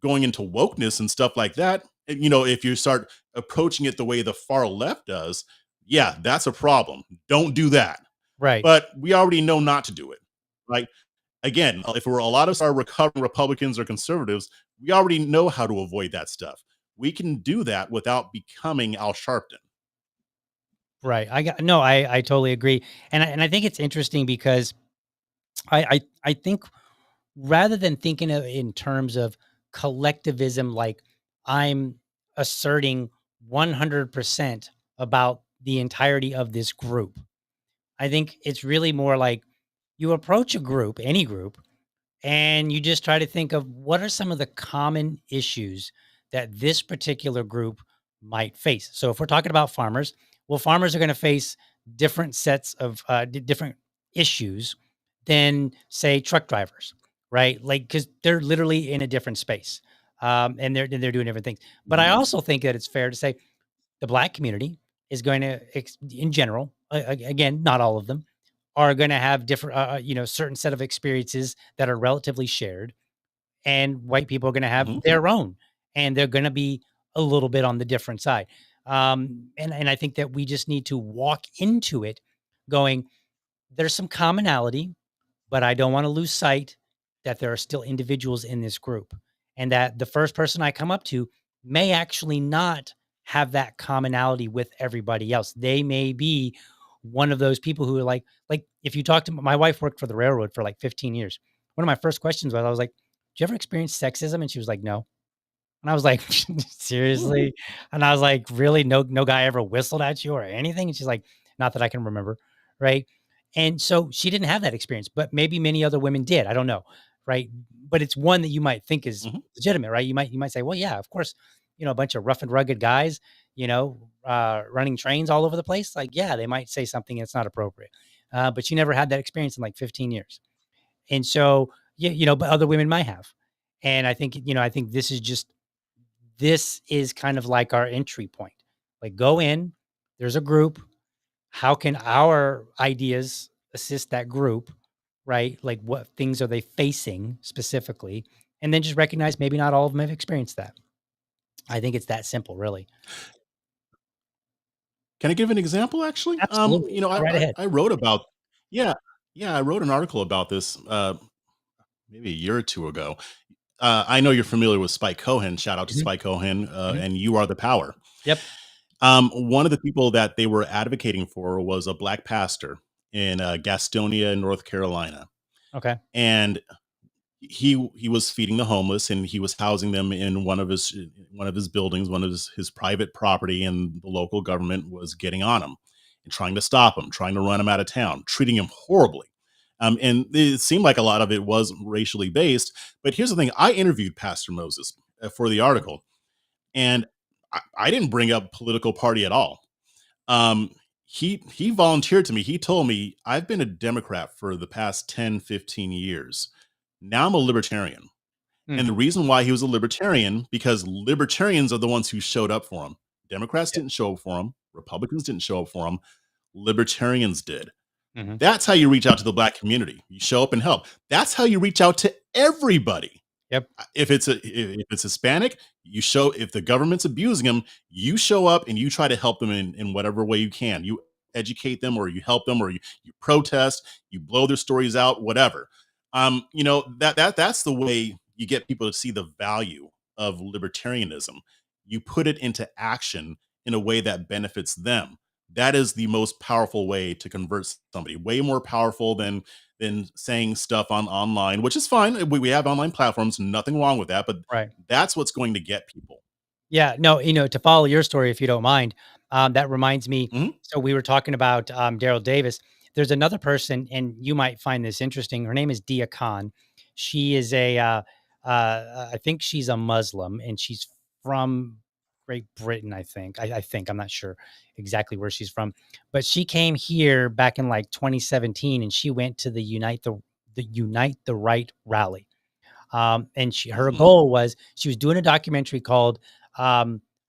going into wokeness and stuff like that, if you start approaching it the way the far left does, yeah, that's a problem. Don't do that. Right. But we already know not to do it. Right. Again, if we're a lot of us are recovering Republicans or conservatives, we already know how to avoid that stuff. We can do that without becoming Al Sharpton. Right. I totally agree. And I think it's interesting because I think rather than thinking of in terms of collectivism, like I'm asserting 100% about the entirety of this group. I think it's really more like you approach a group, any group, and you just try to think of what are some of the common issues that this particular group might face. So if we're talking about farmers, well, farmers are going to face different sets of different issues than say truck drivers, right? Like because they're literally in a different space, and they're doing different things. But I Mhm. also think that it's fair to say the Black community is going to, in general, again, not all of them, are going to have different, certain set of experiences that are relatively shared, and white people are going to have Mhm. their own, and they're going to be a little bit on the different side. And I think that we just need to walk into it going, there's some commonality, but I don't want to lose sight that there are still individuals in this group, and that the first person I come up to may actually not have that commonality with everybody else. They may be one of those people who are like if you talk to my wife worked for the railroad for like 15 years. One of my first questions was, I was like, "Did you ever experience sexism?" And she was like, "No." And I was like, Mm, "Seriously?" And I was like, "Really? No guy ever whistled at you or anything?" And she's like, "Not that I can remember." Right? And so she didn't have that experience, but maybe many other women did. I don't know. Right? But it's one that you might think is mhm. legitimate, right? You might say, "Well, yeah, of course, a bunch of rough and rugged guys, running trains all over the place." Like, yeah, they might say something that's not appropriate. But she never had that experience in like 15 years. And so, yeah, but other women might have. And I think this is kind of like our entry point. Like, go in, there's a group. How can our ideas assist that group, right? Like, what things are they facing specifically? And then just recognize maybe not all of them have experienced that. I think it's that simple, really. Can I give an example actually? Absolutely. Go right ahead. I wrote about yeah, yeah, I wrote an article about this maybe a year or two ago. I know you're familiar with Spike Cohen. Shout out to Mhm, Spike Cohen mhm. and You Are the Power. Yep. One of the people that they were advocating for was a black pastor in Gastonia, North Carolina, Okay. and he was feeding the homeless and he was housing them in one of his buildings, one of his private property, and the local government was getting on him and trying to stop him, trying to run him out of town, treating him horribly. And it seemed like a lot of it was racially based. But here's the thing: I interviewed Pastor Moses for the article, and I didn't bring up political party at all. Um, he volunteered to me. He told me, I've been a Democrat for the past 10, 15 years. Now I'm a libertarian. And Mm, the reason why he was a libertarian, because libertarians are the ones who showed up for him. Democrats yep. didn't show up for him. Republicans didn't show up for him. Libertarians did. Mhm. That's how you reach out to the black community. You show up and help. That's how you reach out to everybody. Yep. If it's Hispanic, you show. If the government's abusing them, you show up and you try to help them in whatever way you can. You educate them, or you help them, or you protest, you blow their stories out, whatever. That's the way you get people to see the value of libertarianism. You put it into action in a way that benefits them. That is the most powerful way to convert somebody. Way more powerful than saying stuff online, which is fine. We have online platforms, nothing wrong with that, but Right. that's what's going to get people. Yeah, no, to follow your story, if you don't mind, that reminds me. Mhm. So we were talking about Daryl Davis. There's another person, and you might find this interesting. Her name is Dia Khan. She is I think she's a Muslim, and she's from Great Britain. I think I'm not sure exactly where she's from, but she came here back in like 2017, and she went to the Unite the Right rally. And her Mm, goal was, she was doing a documentary called, I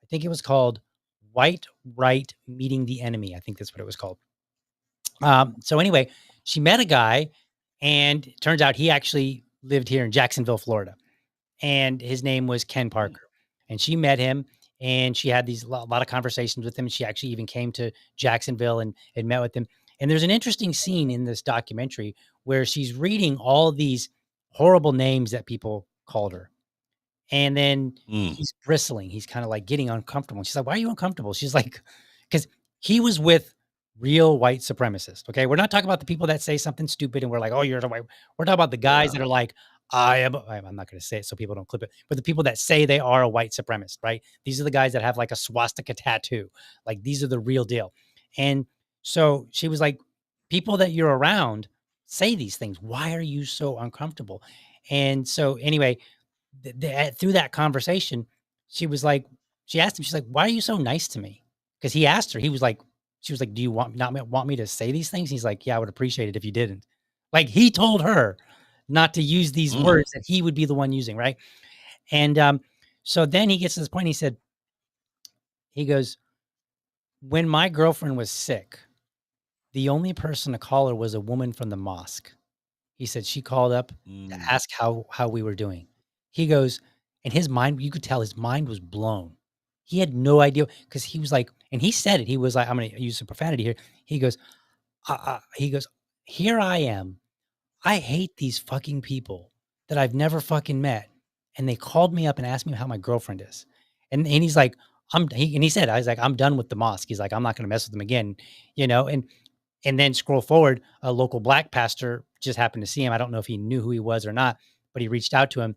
think it was called White Right Meeting the Enemy. I think that's what it was called. So anyway, she met a guy, and it turns out he actually lived here in Jacksonville, Florida, and his name was Ken mm, Parker. And she met him, and she had these lot of conversations with him. She actually even came to Jacksonville and met with him. And there's an interesting scene in this documentary where she's reading all these horrible names that people called her. And then mm, he's bristling. He's kind of like getting uncomfortable. And she's like, "Why are you uncomfortable?" She's like, "Because he was with real white supremacists." Okay. We're not talking about the people that say something stupid and we're like, "Oh, you're the white." We're talking about the guys yeah. that are like, I'm not going to say it so people don't clip it, but the people that say they are a white supremacist, right? These are the guys that have like a swastika tattoo. Like, these are the real deal. And so she was like, people that you're around say these things. Why are you so uncomfortable? And so, anyway, through that conversation, she was like, she asked him, she's like, "Why are you so nice to me?" Because he asked her, he was like, she was like, "Do you want me to say these things?" He's like, "Yeah, I would appreciate it if you didn't." Like, he told her not to use these Mm, words that he would be the one using, right? And so then he gets to this point. He goes, "When my girlfriend was sick, the only person to call her was a woman from the mosque." He said she called up to mm, ask how we were doing. He goes, and his mind, you could tell his mind was blown. He had no idea because he was like, and he said it. He was like, I'm going to use some profanity here. He goes, he goes, here I am. I hate these fucking people that I've never fucking met. And they called me up and asked me how my girlfriend is. And he's like, and he said, I was like, I'm done with the mosque. He's like, I'm not going to mess with them again, you know? And then scroll forward, a local black pastor just happened to see him. I don't know if he knew who he was or not, but he reached out to him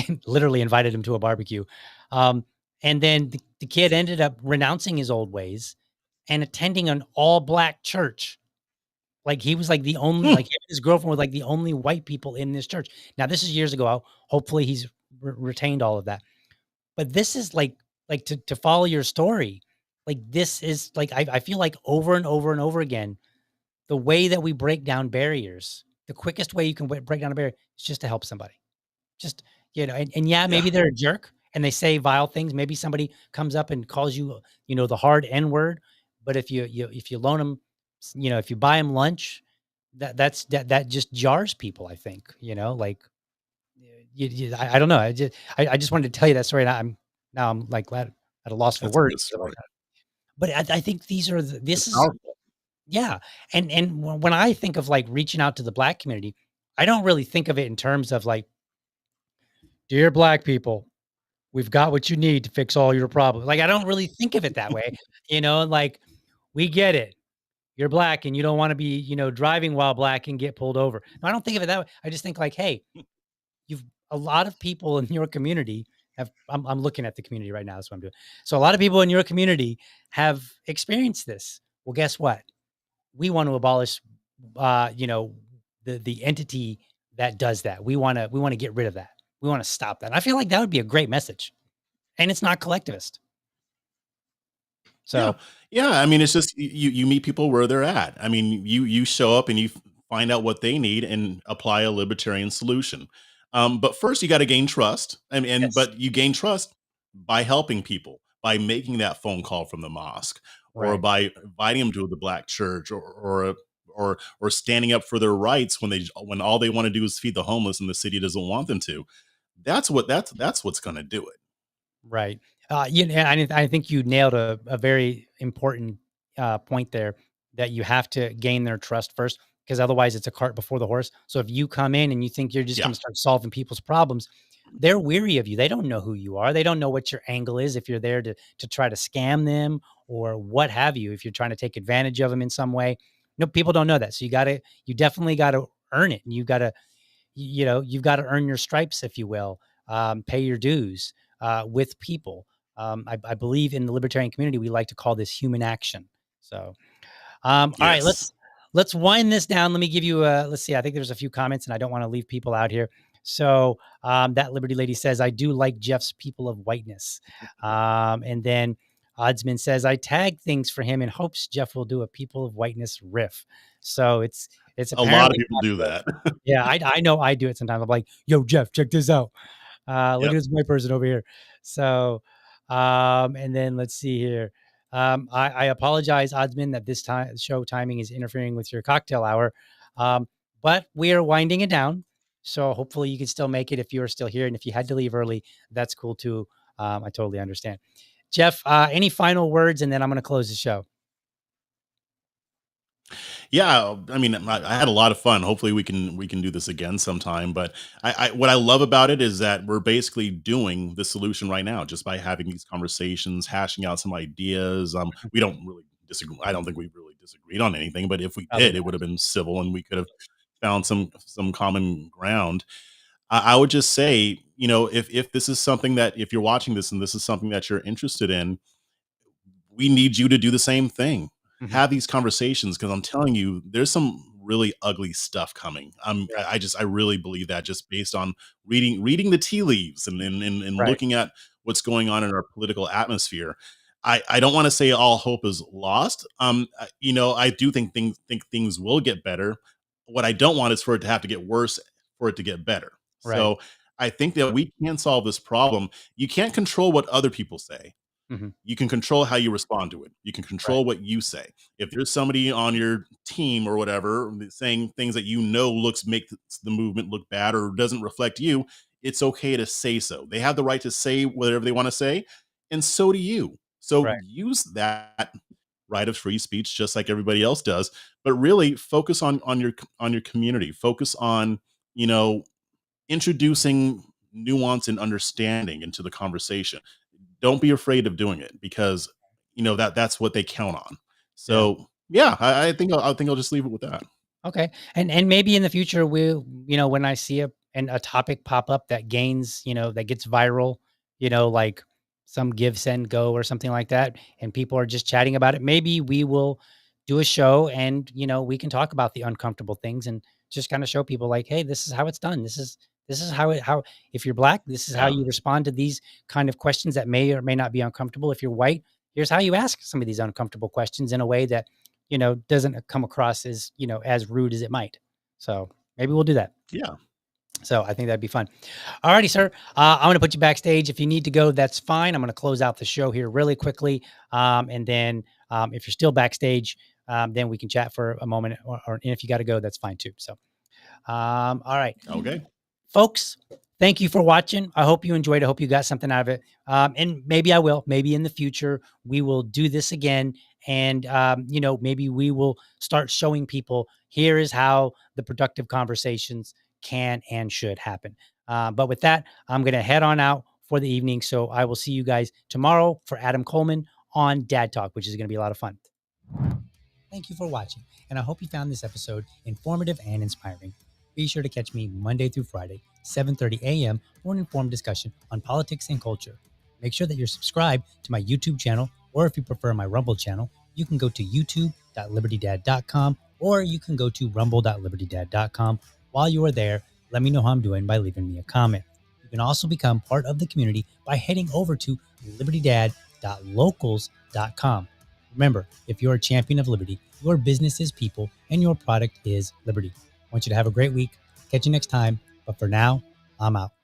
and literally invited him to a barbecue. Um, and then the kid ended up renouncing his old ways and attending an all black church. Like he was like the only, Hmm. like him and his girlfriend were like the only white people in this church. Now this is years ago. Hopefully he's retained all of that. But this is like to follow your story. Like this is like I feel like over and over and over again, the way that we break down barriers, the quickest way you can break down a barrier is just to help somebody. Just, and yeah, Yeah. maybe they're a jerk and they say vile things. Maybe somebody comes up and calls you, the hard N word. But if you loan them, if you buy them lunch, that just jars people. I think, like I don't know. I just wanted to tell you that story. And I'm like glad at a loss for That's a words. good story. But I think It's this is powerful. yeah, and when I think of, like, reaching out to the Black community, I don't really think of it in terms of, like, "Dear Black people, we've got what you need to fix all your problems." Like, I don't really think of it that way, like, "We get it. You're Black and you don't wanna be, driving while Black and get pulled over." No, I don't think of it that way. I just think like, "Hey, you've a lot of people in your community have." I'm looking at the community right now, that's what I'm doing. So, a lot of people in your community have experienced this. Well, guess what? We want to abolish, the entity that does that. We want to get rid of that. We want to stop that. And I feel like that would be a great message, and it's not collectivist. Yeah. So Yeah, I mean, it's just you meet people where they're at. I mean, you show up and you find out what they need and apply a libertarian solution. But first you gotta gain trust, and yes, but you gain trust by helping people, by making that phone call from the mosque, or right, by inviting them to the black church, or standing up for their rights when all they wanna do is feed the homeless and the city doesn't want them to. That's what's gonna do it. right. I think you nailed a very important point there, that you have to gain their trust first, because otherwise it's a cart before the horse. So if you come in and you think you're just Yeah. going to start solving people's problems, they're weary of you. They don't know who you are. They don't know what your angle is, if you're there to try to scam them or what have you, if you're trying to take advantage of them in some way. No, people don't know that. So you definitely got to earn it. And you've got to earn your stripes, if you will, pay your dues with people. I believe in the libertarian community, we like to call this human action. So, all right, Yes. let's wind this down. Let me give you let's see. I think there's a few comments, and I don't want to leave people out here. So that Liberty Lady says, I do like Jeff's people of whiteness. And then Oddsman says, I tag things for him in hopes Jeff will do a people of whiteness riff. So it's A lot of apparently people do popular. that. Yeah, I know I do it sometimes. I'm like, yo, Jeff, check this out. Look at Yep. this white person over here. So, and then let's see here. I apologize, Oddsman, that this time show timing is interfering with your cocktail hour. But we are winding it down. So hopefully you can still make it if you're still here. And if you had to leave early, that's cool too. I totally understand. Jeff, any final words? And then I'm going to close the show. Yeah, I mean, I had a lot of fun. Hopefully, we can do this again sometime. But what I love about it is that we're basically doing the solution right now, just by having these conversations, hashing out some ideas. We don't really disagree. I don't think we really disagreed on anything. But if we Probably did, it not. would have been civil, and we could have found some common ground. I would just say, if this is something that, if you're watching this and this is something that you're interested in, we need you to do the same thing. Mhm. Have these conversations, because I'm telling you, there's some really ugly stuff coming. Yeah. I really believe that, just based on reading the tea leaves, and Right. looking at what's going on in our political atmosphere. I don't want to say all hope is lost. I do think things will get better. What I don't want is for it to have to get worse for it to get better. Right. So I think that we can solve this problem. You can't control what other people say. Mhm. You can control how you respond to it. You can Right. control what you say. If there's somebody on your team or whatever saying things that looks make the movement look bad or doesn't reflect you, it's okay to say so. They have the right to say whatever they want to say. and so do you. So Right. use that right of free speech just like everybody else does, but really focus on your community. Focus on, you know, introducing nuance and understanding into the conversation. Don't be afraid of doing it because you know that's what they count on. Yeah. So yeah, I think I'll just leave it with that. Okay. And maybe in the future we'll, when I see a topic pop up that gains, that gets viral, like some give send go or something like that, and people are just chatting about it, maybe we will do a show and, we can talk about the uncomfortable things and just kind of show people like, hey, this is how it's done. This is how if you're black, this is how Yeah, you respond to these kind of questions that may or may not be uncomfortable. If you're white, here's how you ask some of these uncomfortable questions in a way that doesn't come across as, as rude as it might. So maybe we'll do that. yeah. So I think that'd be fun. All righty, sir. I'm going to put you backstage. If you need to go, that's fine. I'm going to close out the show here really quickly. And then if you're still backstage, then we can chat for a moment. And if you got to go, that's fine too. So, all right. Okay. Folks, thank you for watching. I hope you enjoyed. I hope you got something out of it. And maybe I will. Maybe in the future we will do this again. And maybe we will start showing people here is how the productive conversations can and should happen. But with that, I'm going to head on out for the evening. So I will see you guys tomorrow for Adam Coleman on Dad Talk, which is going to be a lot of fun. Thank you for watching, and I hope you found this episode informative and inspiring. Be sure to catch me Monday through Friday, 7:30 a.m. for an informed discussion on politics and culture. Make sure that you're subscribed to my YouTube channel, or if you prefer my Rumble channel, you can go to youtube.libertydad.com, or you can go to rumble.libertydad.com. While you are there, let me know how I'm doing by leaving me a comment. You can also become part of the community by heading over to libertydad.locals.com. Remember, if you're a champion of liberty, your business is people and your product is liberty. I want you to have a great week. Catch you next time. But for now, I'm out.